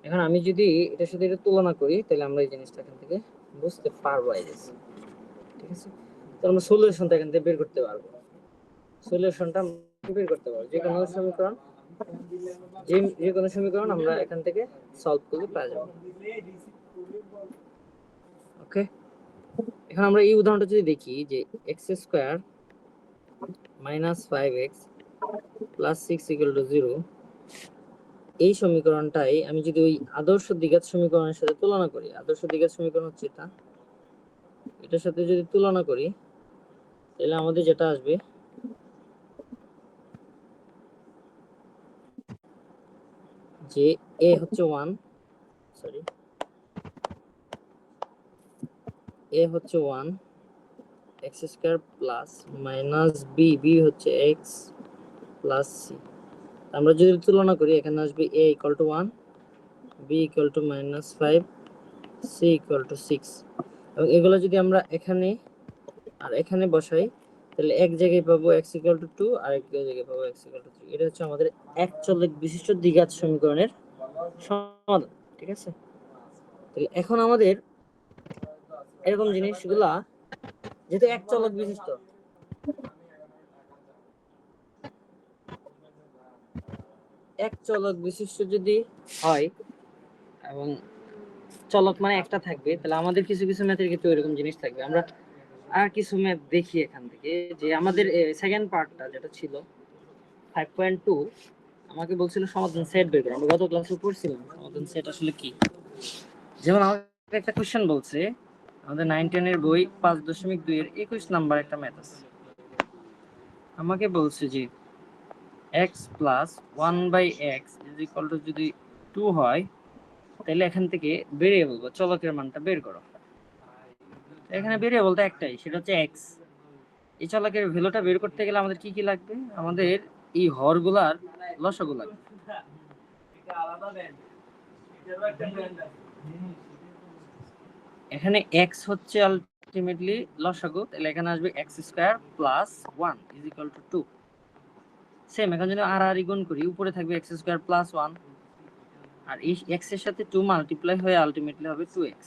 এখন আমি যদি এটার সাথে এটা তুলনা করি, তাহলে আমরা এই জিনিসটা এখান থেকে বুঝতে পারবো। ঠিক আছে, তো আমরা সলিউশনটা এখান থেকে বের করতে পারবো। যে কোনো সমীকরণ আমরা এখান থেকে সলভ করলে পাওয়া যাবে। ওকে, এখন আমরা এই উদাহরণটা যদি দেখি যে x square minus 5x plus 6 equal to 0, এই সমীকরণটাই আমি যদি ওই আদর্শ দ্বিঘাত সমীকরণের সাথে তুলনা করি, আদর্শ দ্বিঘাত সমীকরণ হচ্ছে এটার সাথে যদি তুলনা করি, তাহলে আমাদের যেটা আসবে যে a হচ্ছে 1 x square plus minus b হচ্ছে x প্লাস c। আমরা যদি তুলনা করি, এখানে আসবে a equal to 1, b equal to minus 5, c equal to 6। এবং এগুলো যদি আমরা এখানে আর এখানে বসাই, তাহলে এক জায়গায় পাবো x ইকুয়াল টু 2 আর এক জায়গায় পাবো x ইকুয়াল টু 3। এটা হচ্ছে আমাদের এক চলক বিশিষ্ট দ্বিঘাত সমীকরণের সমাধান। ঠিক আছে, তাহলে এখন আমাদের এরকম জিনিসগুলা, যেহেতু এক চলক বিশিষ্ট যদি হয় এবং চলক মানে একটা থাকবে, তাহলে আমাদের কিছু ম্যাথের ক্ষেত্রে এরকম জিনিস থাকবে। আমরা আর কিছু ম্যাথ দেখি এখান থেকে, যে আমাদের সেকেন্ড পার্টটা যেটা ছিল 5.2 আমাকে বলছিল সমাধান সেট বের করো। আমরা গত ক্লাসে পড়ছিলাম সমাধান সেট আসলে কি। যেমন আমাকে একটা কোশ্চেন বলছে, আমাদের 9-10 এর বই 5.2 এর 21 নাম্বার একটা ম্যাথ আছে। আমাকে বলছে যে x plus 1/x is equal two যদি 2 হয়, তাহলে এখান থেকে ভেরিয়েবল বা চলকের মানটা বের করো। এখানে ভেরিয়েবলটা একটাই, সেটা হচ্ছে x। এই চলকের ভ্যালুটা বের করতে গেলে আমাদের কি কি লাগবে? আমাদের এই হরগুলার লসাগু লাগবে। এখানে x হচ্ছে আলটিমেটলি লসাগু, তাহলে এখানে আসবে x² plus 1 is equal two 2। Same এখন যদি আর গুণ করি, উপরে থাকবে x² প্লাস 1, আর এই x এর সাথে 2 মাল্টিপ্লাই হয়ে আলটিমেটলি হবে 2x।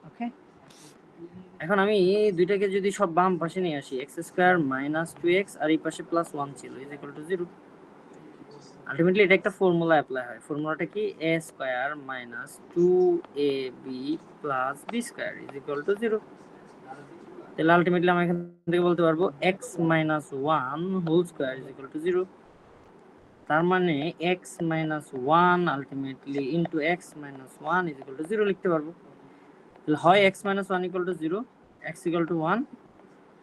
ওকে, এখন আমি এই দুইটাকে যদি সব বাম পাশে নিয়ে আসি, x² মাইনাস 2x আর এই পাশে প্লাস 1 ছিল ইজ ইকুয়াল টু 0। আলটিমেটলি এটা একটা ফর্মুলা অ্যাপ্লাই হয়। ফর্মুলাটা কি? a² minus 2ab plus b² is equal to 0। তাহলে আলটিমেটলি আমরা এখান থেকে বলতে পারবো x minus 1 whole square is equal to 0। তার মানে x minus 1 ultimately into x minus 1 is equal to 0 লিখতে পারবো। তাহলে হয় x minus 1 equal to 0, x equal to 1,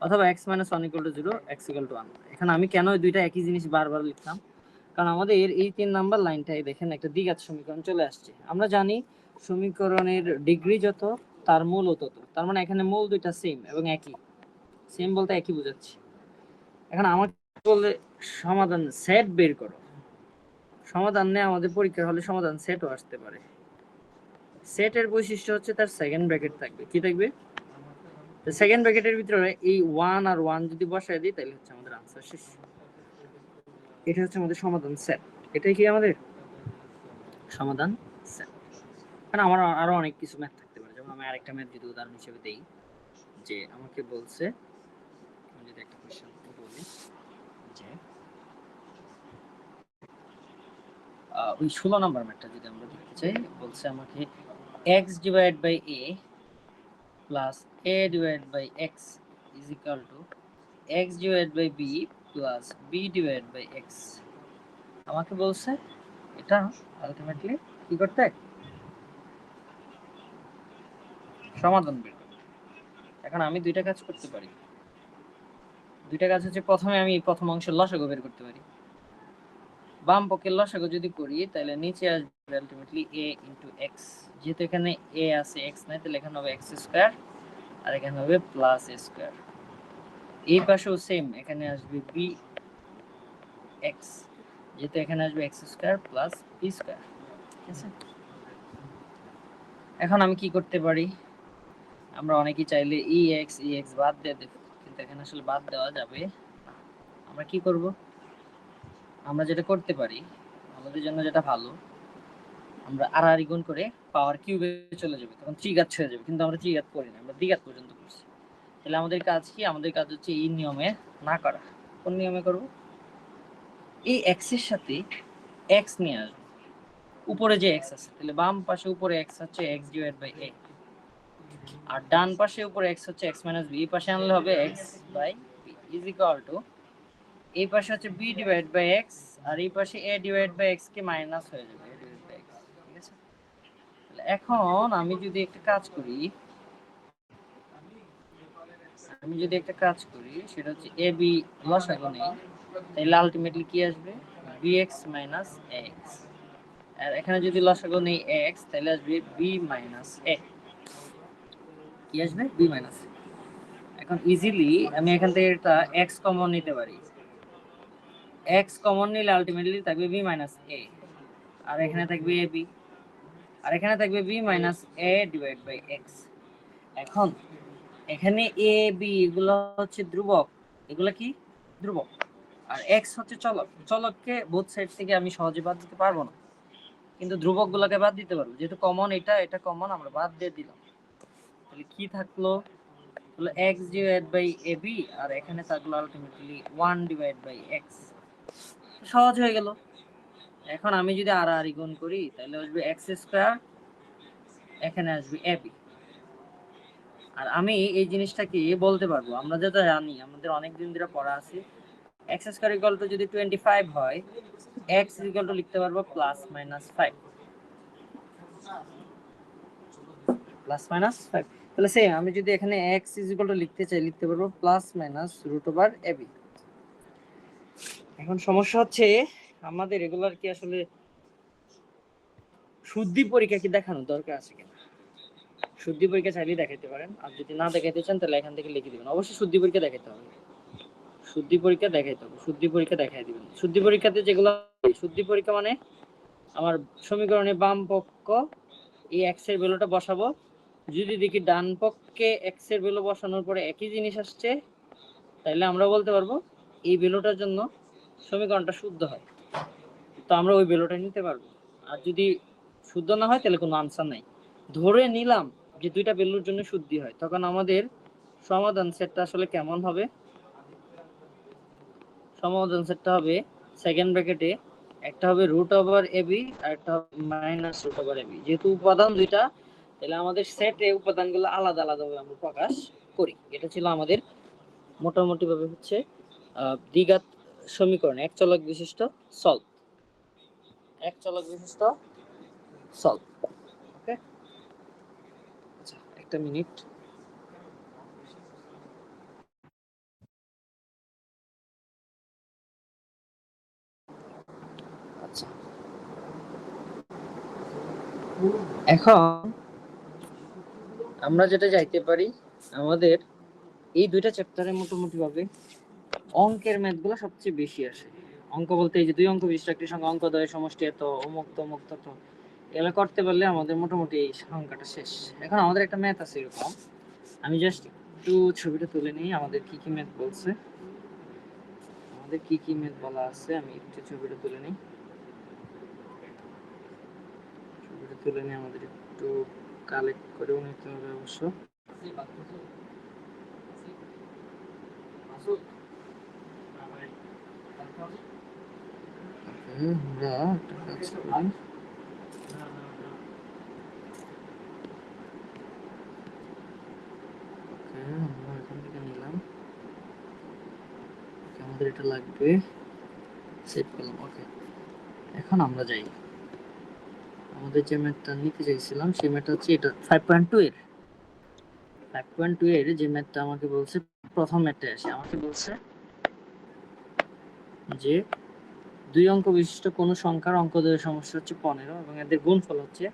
অথবা x minus 1 equal to 0, x equal to 1। এখানে আমি কেন ওই দুইটা একই জিনিস বারবার লিখলাম? কারণ আমাদের এই 3 নাম্বার লাইনটাই দেখেন একটা দ্বিঘাত সমীকরণ চলে আসছে। আমরা জানি সমীকরণের ডিগ্রি যত তার মূলও তত। তার মানে এখানে মূল দুইটা সেম এবং একই। সেম বলতে একই বোঝাচ্ছি। এখন আমাকে বলে সমাধান সেট বের করো। সমাধান নেই আমাদের পরীক্ষার হলে সমাধান সেটও আসতে পারে। সেটের বৈশিষ্ট্য হচ্ছে তার সেকেন্ড ব্র্যাকেট থাকবে। কি থাকবে? তো সেকেন্ড ব্র্যাকেটের ভিতরে এই 1 আর 1 যদি বসায় দিই তাহলে হচ্ছে আমাদের আনসার শেষ। এটা হচ্ছে আমাদের সমাধান সেট। এটাই কি আমাদের সমাধান সেট। কারণ আমার আরো অনেক কিছু ম্যাথ থাকতে পারে। যেমন আমি আরেকটা ম্যাথ যদি উদাহরণ হিসেবে দেই, যে আমাকে বলছে, আমি যদি একটা কোশ্চেন বলি যে ওই 16 নাম্বার ম্যাথটা যদি আমরা দেখতে চাই, বলছে আমাকে x divide by a plus a divide by x is equal to x divide by b plus b divide by x। আমাকে বলছে এটা আলটিমেটলি কি করতে, সমাধান বের করতে। এখন আমি দুইটা কাজ করতে পারি। দুইটা কাজ হচ্ছে, প্রথমে আমি প্রথম অংশের লসাগু বের করতে পারি। বাম পক্ষের লসাগু যদি করি তাহলে নিচে আসবে আলটিমেটলি a ইনটু x। যেহেতু এখানে a আছে x নাই, তাহলে এখানে হবে x² আর এখানে হবে প্লাস a²। এই পাশেও সেম, এখানে আসবে bx, যেহেতু এখানে আসবে x² প্লাস b²। ঠিক আছে, এখন আমি কি করতে পারি? আমরা অনেকেই চাইলে ex বাদ দিয়ে দেব, কিন্তু এখানে আসলে বাদ দেওয়া যাবে। আমরা কি করব? আমরা যেটা করতে পারি, আমাদের জন্য যেটা ভালো, আমরা আর গুণ করে পাওয়ার কিউবে চলে যাবে, তখন ত্রিঘাত হয়ে যাবে। কিন্তু আমরা ত্রিঘাত করি না, আমরা দ্বিঘাত পর্যন্ত করছি। তাহলে আমাদের কাজ কি? আমাদের কাজ হচ্ছে এই নিয়মে না করা। কোন নিয়মে করব? এই এক্স এর সাথে এক্স নিয়ে আসবো। উপরে যে এক্স আছে, তাহলে বাম পাশে উপরে এক্স হচ্ছে এক্স ডিভাইড বাই এ, আর ডান পাশে উপরে এক্স হচ্ছে এক্স মাইনাস বি। এই পাশে আনলে হবে x by b is equal to, এই পাশে হচ্ছে বি ডিভাইড বাই এক্স, আর এই পাশে এ ডিভাইড বাই এক্স কে মাইনাস হয়ে যাবে এ ডিভাইড বাই এক্স। ঠিক আছে, এখন আমি যদি একটা কাজ করি, সেটা হচ্ছে এ বি লসাগু নেই, তাহলে আলটিমেটলি কি আসবে? bx minus x. আর এখানে যদি লসাগু নেই x, তাহলে আসবে b মাইনাস a। কি আসবে? b minus. এখন ইজিলি আমি এখান থেকে একটা x কমন নিতে পারি। x কমন নিলে আলটিমেটলি থাকবে b মাইনাস a, আর এখানে থাকবে ab, আর এখানে থাকবে b minus a divide by x। এখন এখানে a b এগুলো হচ্ছে ধ্রুবক, এগুলো কি ধ্রুবক, আর x হচ্ছে চলক। চলককে বোথ সাইড থেকে আমি সহজে বাদ দিতে পারবো না, কিন্তু ধ্রুবক গুলাকে বাদ দিতে পারবো। যেহেতু কমন এটা কমন, আমরা বাদ দিয়ে দিলাম। তাহলে কি থাকলো? হলো x ডিভাইড বাই ab, আর এখানে থাকলো আলটিমেটলি 1 ডিভাইড বাই x। সহজ হয়ে গেল। এখন আমি যদি আর গুণ করি তাহলে আসবে x², এখানে আসবে ab। আর আমি এই জিনিসটাকে বলতে পারবো, আমরা যেটা জানি, আমাদের অনেক দিন ধরে পড়া আছে x স্কয়ার ইকুয়াল টু যদি 25 হয় x ইকুয়াল টু লিখতে পারবো প্লাস মাইনাস 5 প্লাস মাইনাস 5 তাহলে সেম আমি যদি এখানে x ইকুয়াল টু লিখতে চাই লিখতে পারবো প্লাস মাইনাস √ab। এখন সমস্যা হচ্ছে আমাদের রেগুলার কি আসলে শুদ্ধি পরীক্ষা কি দেখানো দরকার আছে কিনা। শুদ্ধি পরীক্ষা চাইলেই দেখাইতে পারেন, আর যদি না দেখাইতে চান তাহলে এখান থেকে লিখে দিবেন। অবশ্যই শুদ্ধি পরীক্ষা দেখাইতে হবে, শুদ্ধি পরীক্ষা দেখাইতে হবে, শুদ্ধি পরীক্ষা দেখাই দিবেন। শুদ্ধি পরীক্ষাতে যেগুলো, শুদ্ধি পরীক্ষা মানে আমার সমীকরণে বাম পক্ষ এই x এর ভ্যালুটা বসাবো, যদি দেখি ডান পক্ষে x এর ভ্যালু বসানোর পরে একই জিনিস আসছে তাহলে আমরা বলতে পারবো এই ভ্যালুটার জন্য সমীকরণটা শুদ্ধ হয়, তো আমরা ওই ভ্যালুটা নিতে পারবো। আর যদি শুদ্ধ না হয় তাহলে কোনো আনসার নাই। ধরে নিলাম যে দুইটা ভ্যালুর জন্য শুদ্ধি হয়, তখন আমাদের সমাধান সেটটা আসলে কেমন হবে? সমাধান সেটটা হবে সেকেন্ড ব্র্যাকেটে একটা হবে √ab আর একটা হবে মাইনাস √ab। যেহেতু উপাদান দুইটা তাহলে আমাদের সেটে উপাদানগুলো আলাদা আলাদা ভাবে আমরা প্রকাশ করি। এটা ছিল আমাদের মোটামুটি ভাবে হচ্ছে দ্বিঘাত সমীকরণ এক চলক বিশিষ্ট সলভ, এক চলক বিশিষ্ট সলভ। ওকে, আচ্ছা একটা মিনিট। আচ্ছা এখন আমরা যেটা যাইতে পারি, আমাদের এই দুইটা চ্যাপ্টারে মোটামুটি ভাবে অঙ্কের ম্যাথগুলো সবচেয়ে বেশি আসে। অঙ্ক বলতে এই যে দুই অঙ্ক বিশিষ্ট একটি সংখ্যা, অঙ্ক দ্বয়ের সমষ্টি এত, অমুক তমুক তত, এগুলো করতে পারলে আমাদের মোটামুটি এই সংখ্যাটা শেষ। এখন আমাদের একটা ম্যাথ আছে এরকম, আমি জাস্ট একটু ছবিটা তুলে নিই আমাদের কি কি ম্যাথ বলছে, আমাদের কি কি ম্যাথ বলা আছে আমি একটু ছবিটা তুলে নিই। ছবিটা তুলে নিয়ে আমাদের একটু কালেক্ট করেও নিতে হবে অবশ্য। আমরা একটা কাজ করি, আমরা এখান থেকে নিলাম, আমাদের এটা লাগবে, সেভ করলাম। ওকে, এখন আমরা যাই, আমাদের যে ম্যাথটা নিতে চাইছিলাম সেই ম্যাথটা হচ্ছে এটা 5.2 এর 5.2 এর যে ম্যাথটা আমাকে বলছে, প্রথম ম্যাথটা আসে আমাকে বলছে যে দুই অঙ্ক বিশিষ্ট কোন সংখ্যার অঙ্কদ্বয়ের সমষ্টি হচ্ছে 15 এবং এদের গুণফল হচ্ছে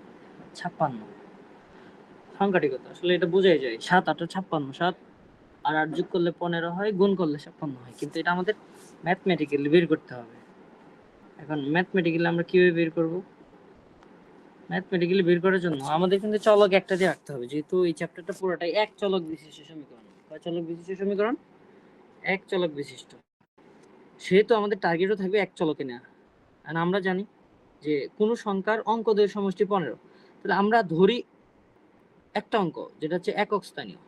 56। সংখ্যাটি কত? আসলে এটা বোঝাই যায়, 7 8 56, 7 আর 8 যোগ করলে 15 হয়, গুণ করলে 56 হয়, কিন্তু এটা আমাদের ম্যাথমেটিক্যালি বের করতে হবে। এখন ম্যাথমেটিক্যালি আমরা কিভাবে বের করব? ম্যাথমেটিক্যালি বের করার জন্য আমাদের কিন্তু চলক একটা দিয়ে রাখতে হবে, যেহেতু এই চ্যাপ্টারটা পুরোটাই এক চলক বিশিষ্ট সমীকরণ। কয় চলক বিশিষ্ট সমীকরণ? এক চলক বিশিষ্ট, সেহেতু আমাদের টার্গেটও থাকবে এক চলকে নেওয়া। আর আমরা জানি যে কোন সংখ্যার অঙ্কদ্বয়ের সমষ্টি 15, তাহলে আমরা ধরি একটা অঙ্ক যেটা হচ্ছে একক স্থানীয়,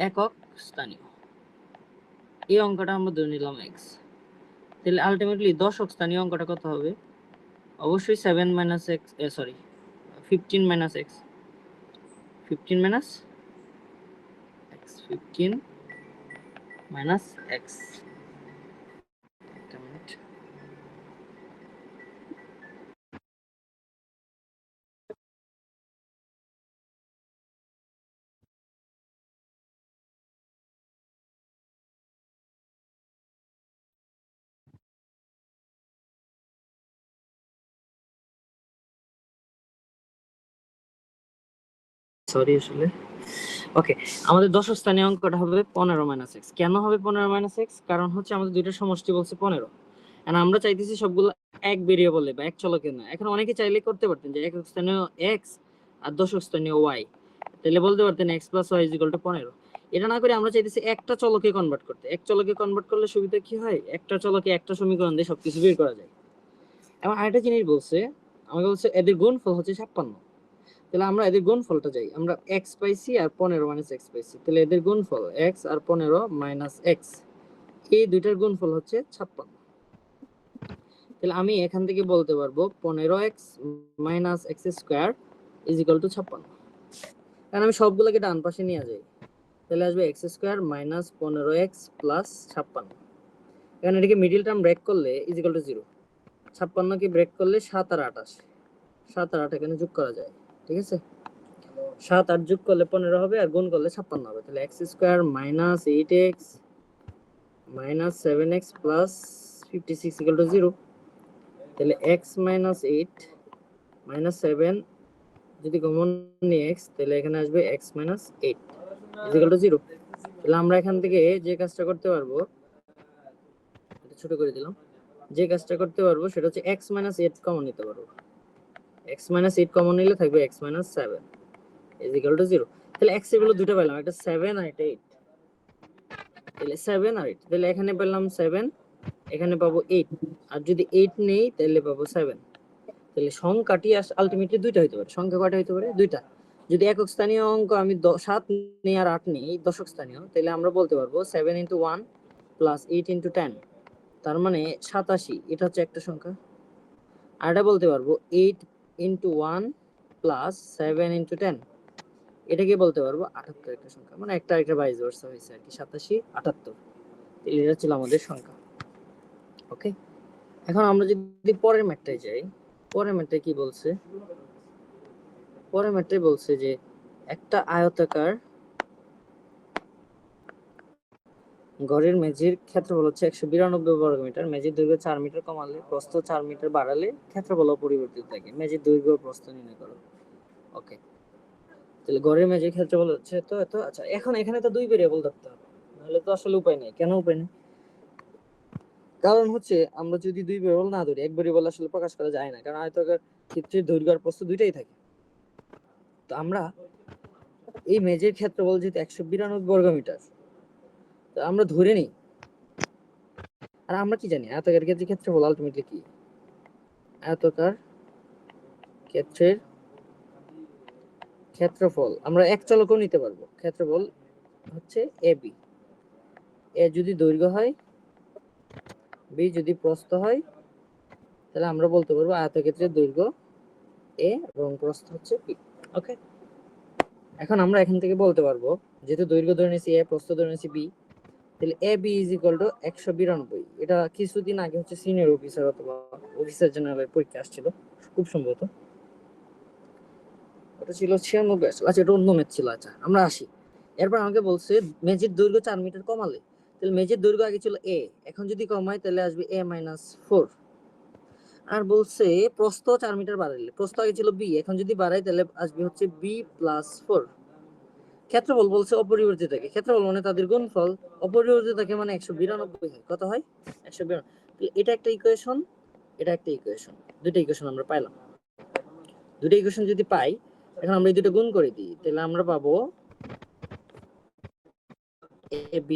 একক স্থানীয়, এই অঙ্কটা আমরা ধরে নিলাম x। তাহলে আলটিমেটলি দশক স্থানীয় অঙ্কটা কত হবে? অবশ্যই 7 minus x, sorry 15 minus x, 15 minus x, 15 minus x। একটা মিনিট, সরি আসলে। ওকে, আমাদের দশক স্থানীয় অঙ্কটা হবে 15 মাইনাস x। কেন হবে 15 মাইনাস x? কারণ হচ্ছে আমাদের দুইটা সমষ্টি বলছে 15, আর আমরা চাইতেছি সবগুলো এক ভেরিয়েবলে বা এক চলকে না। এখন অনেকে চাইলে করতে পারতেন যে একক স্থানীয় x আর দশক স্থানীয় y, তাহলে বলতে পারতেন x + y = 15। এটা না করে আমরা চাইতেছি একটা চলকে কনভার্ট করতে। এক চলকে কনভার্ট করলে সুবিধা কি হয়? একটা চলকে একটা সমীকরণ দিয়ে সবকিছু বের করা যায়। এবং আরেকটা জিনিস বলছে, আমাকে বলছে এদের গুণফল হচ্ছে 56। তাহলে আমরা এদের গুণফলটা যাই, আমরা x পাইছি আর 15 মাইনাস x পাইছি, তাহলে এদের গুণফল x আর 15 মাইনাস x, এই দুইটার গুণফল হচ্ছে 56। তাহলে আমি এখান থেকে বলতে পারবো 15x মাইনাস x স্কয়ার = 56। কারণ আমি সবগুলোকে ডান পাশে নিয়ে যাই, তাহলে আসবে x square minus 15x plus 56। এখানে এটাকে মিডিল টার্ম ব্রেক করলে ইজ ইকুয়াল টু 0। 56 কে ব্রেক করলে 7 আর 28, 7 আর 8 এখানে যোগ করা যায়, ঠিক আছে। 7 8 যোগ করলে 15 হবে, আর গুণ করলে 56 হবে। তাহলে x square minus 8x minus 7x plus 56 equal to 0। তাহলে x মাইনাস 8 মাইনাস 7 যদি কমন নিই x, তাহলে এখানে আসবে x minus 8 is equal to 0। তাহলে আমরা এখান থেকে যে কাজটা করতে পারবো, এটা ছোট করে দিলাম, যে কাজটা করতে পারবো সেটা হচ্ছে x মাইনাস 8 কমন নিতে পারবো। x মাইনাস 8 কমন নিলে থাকবে x minus 7 is equal to 0। তাহলে x এর ভ্যালু দুটো পেলাম, একটা 7 আর একটা 8। তাহলে 7 আর 8, তাহলে এখানে পেলাম 7, এখানে পাবো 8, আর যদি 8 নেই তাহলে পাবো 7। তাহলে সংখ্যাটি আলটিমেটলি দুইটা হইতে পারে। সংখ্যা কয়টা হইতে পারে? দুইটা। যদি একক স্থানীয় অঙ্ক আমি 7 নেই আর 8 নেই দশক স্থানীয়, তাহলে আমরা বলতে পারবো 7 × 1 প্লাস 8 × 10, তার মানে 87, এটা হচ্ছে একটা সংখ্যা। আর এটা বলতে পারবো 8 × 1 প্লাস 7 × 10, এটাকে বলতে পারবো 78 একটা সংখ্যা, মানে একটা একটা ভাইস ভার্সা হয়েছে আর কি, 87 78। এটা ছিল আমাদের সংখ্যা। ওকে, এখন আমরা যদি পরের ম্যাথটায় যাই, পরের ম্যাথটায় কি বলছে? পরের ম্যাথটায় বলছে যে একটা আয়তাকার ঘরের মেঝের ক্ষেত্রফল হচ্ছে 192 বর্গমিটার। মেঝের দৈর্ঘ্য 4 মিটার কমালে প্রস্থ 4 মিটার বাড়ালে ক্ষেত্রফল অপরিবর্তিত থাকে। মেঝের দৈর্ঘ্য প্রস্থ নির্ণয় করো। ওকে, তাহলে ঘরের মেঝের ক্ষেত্রফল হচ্ছে তো এত। আচ্ছা, এখন এখানে তো দুই ভেরিয়েবল ধরতে হবে, নাহলে তো আসলে উপায় নেই। কেন উপায় নেই? কারণ হচ্ছে আমরা যদি দুই ভেরিয়েবল না ধরি, এক ভেরিয়েবল আসলে প্রকাশ করা যায় না, কারণ আয়তাকার ক্ষেত্রের দৈর্ঘ্য আর প্রস্থ দুইটাই থাকে। তো আমরা এই মেঝের ক্ষেত্রফল যেহেতু 192 বর্গমিটার, তো আমরা ধরে নিই। আর আমরা কি জানি আয়তাকার ক্ষেত্রের ক্ষেত্রফল আলটিমেটলি কি? আয়তাকার ক্ষেত্রের ক্ষেত্রফল আমরা এক চলকও নিতে পারবো। ক্ষেত্রফল হচ্ছে এ বি। এ যদি দৈর্ঘ্য হয়, বি যদি প্রস্থ হয়, তাহলে আমরা বলতে পারবো আয়তক্ষেত্রের দৈর্ঘ্য এ এবং প্রস্থ হচ্ছে বি। ওকে, এখন আমরা এখান থেকে বলতে পারবো যেহেতু দৈর্ঘ্য ধরে নিয়েছি এ, প্রস্থ ধরে নিয়েছি বি, তাহলে A B is equal two 192। এটা কিছুদিন আগে হচ্ছে সিনিয়র অফিসার অথবা অফিসার জেনারেলের পরীক্ষা আসছিল খুব সম্ভবত, ওটা ছিল 96। আচ্ছা, এটা অন্য ম্যাথ ছিল। আচ্ছা, আমরা আসি। এরপর আমাকে বলছে মেঝের দৈর্ঘ্য 4 মিটার কমালে, তাহলে মেঝের দৈর্ঘ্য আগে ছিল এ, এখন যদি কমাই তাহলে আসবে a - 4। আর বলছে প্রস্থ 4 মিটার বাড়ালে, প্রস্থ আগে ছিল বি, এখন যদি বাড়াই তাহলে আসবে হচ্ছে b + 4। ক্ষেত্রফল বলছে অপরিবর্তিত থাকে। ক্ষেত্রফল মানে তাদের গুণফল, অপরিবর্তিত থাকে মানে 192 হয়। কত হয়? 192। এটা একটা ইকুয়েশন, এটা একটা ইকুয়েশন, দুটো ইকুয়েশন আমরা পাইলাম। দুটো ইকুয়েশন যদি পাই, এখন আমরা এই দুটো গুণ করে দিই, তাহলে আমরা পাবো ab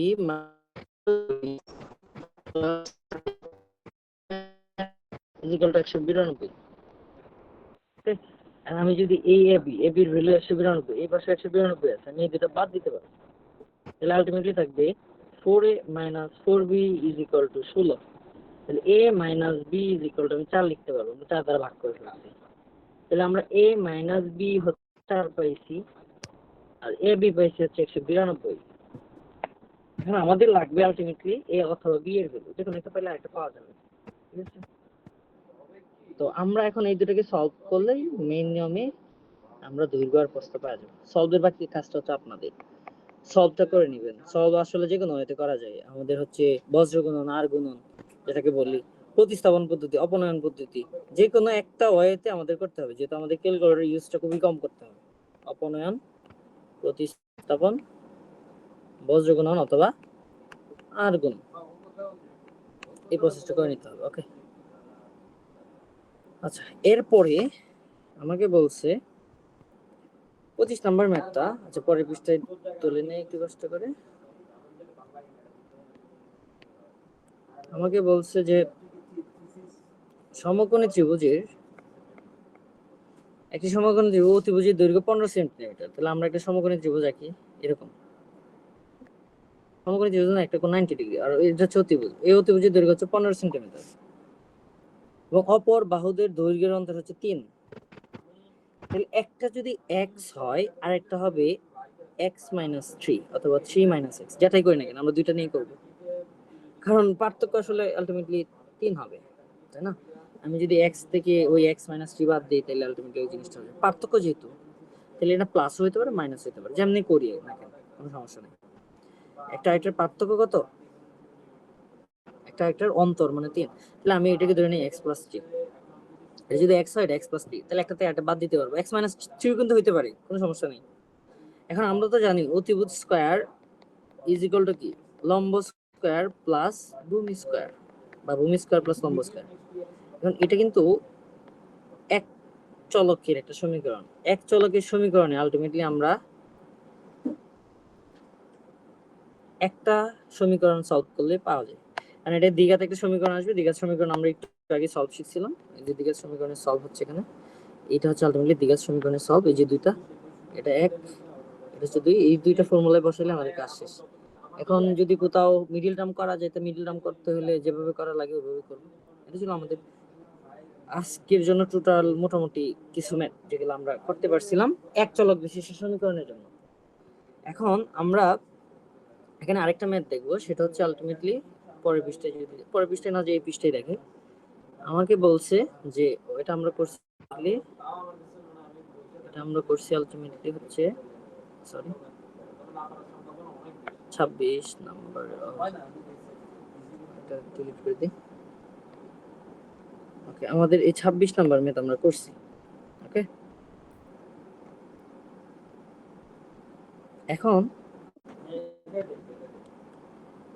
ইকুয়াল টু 192। আর আমি যদি এই ab এর ভ্যালু 192, এই পাশে 192 আছে, আমি এই দুটো বাদ দিতে পারবো, তাহলে আলটিমেটলি থাকবে 4a - 4b is equal two 16। তাহলে a - b is equal two আমি 4 লিখতে পারবো, আমি 4 দ্বারা ভাগ করে ফেলছি। তাহলে আমরা a - b হচ্ছে 4 পাইছি, আর ab পাইছি হচ্ছে 192। এখন আমাদের লাগবে আলটিমেটলি a অথবা b এর ভ্যালু, যেকোনো একটা পেলে আরেকটা পাওয়া যাবে, ঠিক আছে। তো আমরা এখন এই দুটোকে সলভ করলেই মেইন নিয়মে আমরা দৈর্ঘ্য আর প্রস্থ পাওয়া যাবে। সলভের বাকি কাজটা হচ্ছে আপনাদের, সলভটা করে নেবেন। সলভ আসলে যে কোনো ওয়েতে করা যায়। আমাদের হচ্ছে বজ্র গুণন, আর গুণন যেটাকে বলি, প্রতিস্থাপন পদ্ধতি, অপনয়ন পদ্ধতি, যে কোনো একটা ওয়েতে আমাদের করতে হবে, যেহেতু আমাদের ক্যালকুলেটর ইউজটা খুবই কম করতে হবে। অপনয়ন, প্রতিস্থাপন, বজ্র গুণন অথবা আর গুণন, এই প্রসেসটা করে নিতে হবে। ওকে, আচ্ছা, এরপরে আমাকে বলছে 25 নাম্বার ম্যাথটা। আচ্ছা, পরের পৃষ্ঠায় তুলে নেই একটু কষ্ট করে। আমাকে বলছে যে সমকোণী ত্রিভুজের একটি সমকোণী ত্রিভুজ, অতিভুজের দৈর্ঘ্য 15 সেন্টিমিটার। তাহলে আমরা একটা সমকোণী ত্রিভুজ আঁকি এরকম। সমকোণী ত্রিভুজ না, একটা কোণ 90 ডিগ্রি, আর এটা হচ্ছে অতিভুজ। এই অতিভুজের দৈর্ঘ্য হচ্ছে 15 সেন্টিমিটার এবং অপর বাহুদের দৈর্ঘ্যের অন্তর হচ্ছে 3। তাহলে একটা যদি x হয় আর একটা হবে x minus 3 অথবা 3 minus x, যেটাই করি না কেন আমরা দুইটা নিয়ে করব, কারণ পার্থক্য আসলে আলটিমেটলি 3 হবে, তাই না? আমি যদি x থেকে ওই x minus 3 বাদ দিই তাহলে আলটিমেটলি ওই জিনিসটা হবে পার্থক্য, যেহেতু তাহলে এটা প্লাস হতে পারে মাইনাস হতে পারে, যেমনি করি না কেন কোনো সমস্যা নেই। একটা আরেকটার পার্থক্য কত? একটা আরেকটার অন্তর মানে 3, তাহলে আমি এটাকে ধরে নিই x plus 3, এটা যদি x হয় এটা x plus 3, তাহলে একটাতে একটা বাদ দিতে পারবো, x minus 3 কিন্তু হইতে পারে, কোনো সমস্যা নেই। এখন আমরা তো জানি অতিভুজ স্কয়ার ইজ ইকুয়াল টু কি, লম্ব স্কয়ার প্লাস ভূমি স্কয়ার, বা ভূমি স্কয়ার প্লাস লম্ব স্কয়ার। এখন এটা কিন্তু এক চলকের একটা সমীকরণ, এক চলকের সমীকরণে আলটিমেটলি আমরা একটা সমীকরণ সলভ করলে পাওয়া যায়, কারণ এটা দ্বিঘাত একটা সমীকরণ আসবে, দ্বিঘাত সমীকরণ আমরা একটু আগে সলভ শিখছিলাম, এই যে দ্বিঘাত সমীকরণের সলভ হচ্ছে এখানে, এটা হচ্ছে আলটিমেটলি দ্বিঘাত সমীকরণের সলভ, এই যে দুইটা, এটা এক, এটা হচ্ছে দুই, এই দুইটা ফর্মুলায় বসাইলে আমাদের কাজ শেষ। এখন যদি কোথাও মিডল টার্ম করা যায়, তো মিডল টার্ম করতে হলে যেভাবে করা লাগে ওইভাবে করবো। এটা ছিল আমাদের আজকের জন্য টোটাল মোটামুটি কিছু ম্যাথ যেগুলো আমরা করতে পারছিলাম এক চলক বিশিষ্ট সমীকরণের জন্য। এখন আমরা এখানে আরেকটা ম্যাথ দেখবো, সেটা হচ্ছে আলটিমেটলি পরের পৃষ্ঠায়, যদি পরের পৃষ্ঠায় না যে এই পৃষ্ঠায় দেখে, আমাকে বলছে যে এটা আমরা করছি, এটা আমরা করছি আলটিমেটলি হচ্ছে, সরি 26 নাম্বার, এটা ডিলিট করে দিই। ওকে, আমাদের এই 26 নাম্বার ম্যাথ আমরা করছি। ওকে, এখন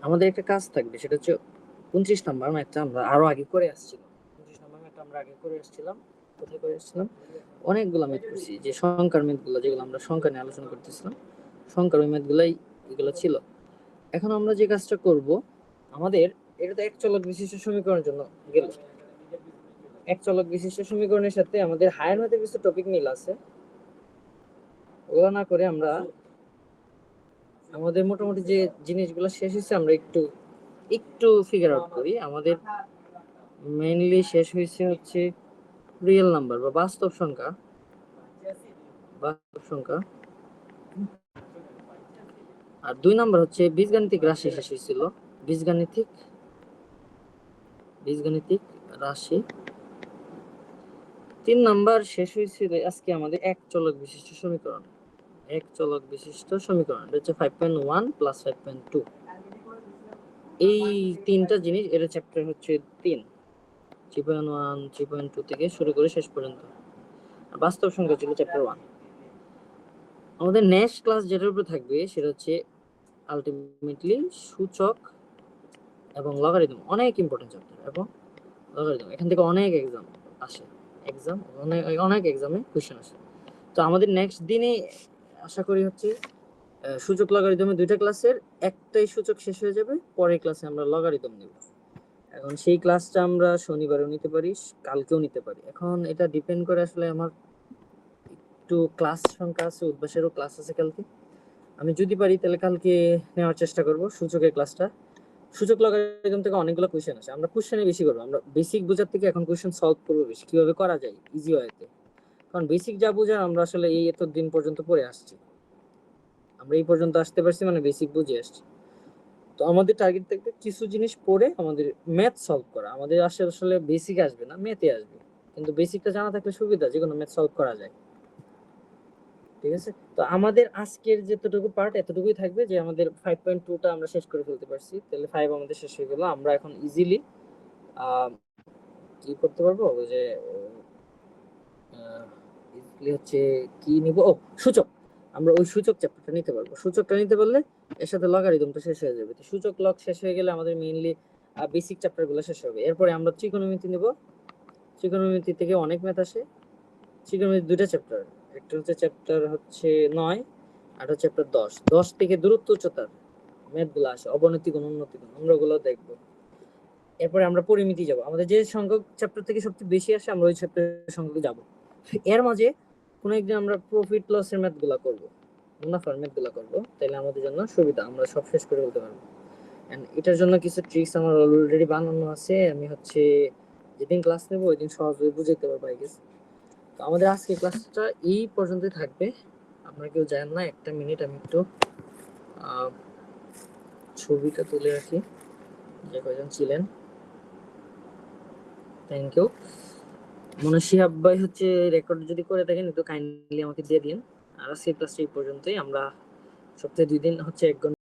আমাদের একটা কাজ থাকবে, সেটা হচ্ছে 29 নাম্বার ম্যাথটা আমরা আরো আগে করে আসছিলাম। 29 নাম্বার ম্যাথটা আমরা আগে করে আসছিলাম, কোথায় করে আসছিলাম, অনেকগুলো ম্যাথ করছি, যে সংখ্যার ম্যাথগুলো যেগুলো আমরা সংখ্যা নিয়ে আলোচনা করতেছিলাম, সংখ্যার ওই ম্যাথগুলাই এগুলো ছিল। এখন আমরা যে কাজটা করব, আমাদের এটা তো এক চলক বিশিষ্ট সমীকরণের জন্য গেল, এক চলক বিশিষ্ট সমীকরণের সাথে আমাদের হায়ার ম্যাথের কিছু টপিক মিল আছে, ওগুলো না করে আমরা আমাদের মোটামুটি যে জিনিসগুলো শেষ হয়েছে আমরা একটু একটু ফিগার আউট করি। আমাদের মেইনলি শেষ হয়েছে হচ্ছে রিয়েল নাম্বার বা বাস্তব সংখ্যা, বাস্তব সংখ্যা, আর 2 নাম্বার হচ্ছে বীজগাণিতিক রাশি শেষ হয়েছিল, বীজগাণিতিক বীজগাণিতিক রাশি। 3 নাম্বার শেষ হয়েছিল আজকে আমাদের এক চলক বিশিষ্ট সমীকরণ, এক চলক বিশিষ্ট সমীকরণ, এটা হচ্ছে 5.1 প্লাস 5.2। এই তিনটা জিনিস, এর চ্যাপ্টার হচ্ছে 3, 3.1 3.2 থেকে শুরু করে শেষ পর্যন্ত। বাস্তব সংখ্যা ছিল চ্যাপ্টার 1। আমাদের নেক্সট ক্লাস যেটার উপর থাকবে সেটা হচ্ছে আলটিমেটলি সূচক এবং লগারিদম, অনেক ইম্পর্টেন্ট চ্যাপ্টার, এবং লগারিদম এখান থেকে অনেক এক্সাম আসে, অনেক এক্সামে কোশ্চেন আসে। তো আমাদের নেক্সট দিনে আশা করি হচ্ছে সূচক লগারিদমের দুইটা ক্লাসের একটাই সূচক শেষ হয়ে যাবে, পরের ক্লাসে আমরা লগারিদম নেব। এখন সেই ক্লাসটা আমরা শনিবারেও নিতে পারি, কালকেও নিতে পারি, এখন এটা ডিপেন্ড করে আসলে আমার একটু ক্লাস সংখ্যা আছে, উদ্ভাসেরও ক্লাস আছে কালকে, আমি যদি পারি তাহলে কালকে নেওয়ার চেষ্টা করব সূচকের ক্লাসটা। সূচক লগারিদম থেকে অনেকগুলো কোশ্চেন আছে, আমরা কোশ্চেনে বেশি করবো, আমরা বেসিক বোঝার থেকে এখন কোশ্চেন সলভ করবো বেশি, কিভাবে করা যায় ইজি ওয়েতে, কারণ বেসিক যা বোঝার আমরা আসলে এই এত দিন পর্যন্ত পড়ে আসছি, আমরা এই পর্যন্ত আসতে পারছি মানে বেসিক বুঝে আসছি। তো আমাদের টার্গেট থাকবে কিছু জিনিস পড়ে আমাদের ম্যাথ সলভ করা, আমাদের আসলে বেসিক আসবে না, ম্যাথে আসবে, কিন্তু বেসিকটা জানা থাকলে সুবিধা, যে কোনো ম্যাথ সলভ করা যায়। ঠিক আছে, তো আমাদের আজকের যেতটুকু পার্ট এতটুকুই থাকবে, যে আমাদের 5.2টা আমরা শেষ করে ফেলতে পারছি, তাহলে 5 আমাদের শেষ হয়ে গেল। আমরা এখন ইজিলি কি করতে পারবো, যে ইজিলি হচ্ছে কি নিব, ও সূচক, আমরা ওই সূচক চ্যাপ্টারটা নিতে পারবো। সূচকটা নিতে পারলে এর সাথে লগারিদমটা শেষ হয়ে যাবে। তো সূচক লগ শেষ হয়ে গেলে আমাদের মেইনলি বেসিক চ্যাপ্টারগুলো শেষ হবে। এরপরে আমরা ত্রিকোণমিতি নিব, ত্রিকোণমিতি থেকে অনেক ম্যাথ আসে, ত্রিকোণমিতি দুইটা চ্যাপ্টার, একটা হচ্ছে চ্যাপ্টার হচ্ছে 9, আর হচ্ছে চ্যাপ্টার 10। 10 থেকে দূরত্ব উচ্চতার ম্যাথগুলো আসে, অবনতি গুণ উন্নতি গুণ, আমরা ওগুলো দেখবো। এরপরে আমরা পরিমিতি যাব, আমাদের যে সংখ্যক চ্যাপ্টার থেকে সবচেয়ে বেশি আসে আমরা ওই চ্যাপ্টারের সংখ্যকে যাব। এর মাঝে কোনো একদিন আমরা প্রফিট লসের ম্যাথগুলো করব, মুনাফার ম্যাথগুলো করব, তাহলে আমাদের জন্য সুবিধা, আমরা সব শেষ করে ফেলতে পারবো। এন্ড এটার জন্য কিছু ট্রিক্স আমার অলরেডি বানানো আছে, আমি হচ্ছে যেদিন ক্লাস নেব ওই দিন সহজভাবে বুঝাইতে পারবো আই গেস। তো আমাদের আজকে ক্লাসটা এই পর্যন্তই থাকবে। আপনারা কেউ জানেন না, একটা মিনিট আমি একটু ছবিটা তুলে রাখি যে কয়জন ছিলেন। Thank you. মনে শিহাব ভাই হচ্ছে রেকর্ড যদি করে থাকেন একটু কাইন্ডলি আমাকে দিয়ে দিন। আর আজকে ক্লাসটা এই পর্যন্তই। আমরা সপ্তাহে 2 দিন হচ্ছে 1 ঘন্টা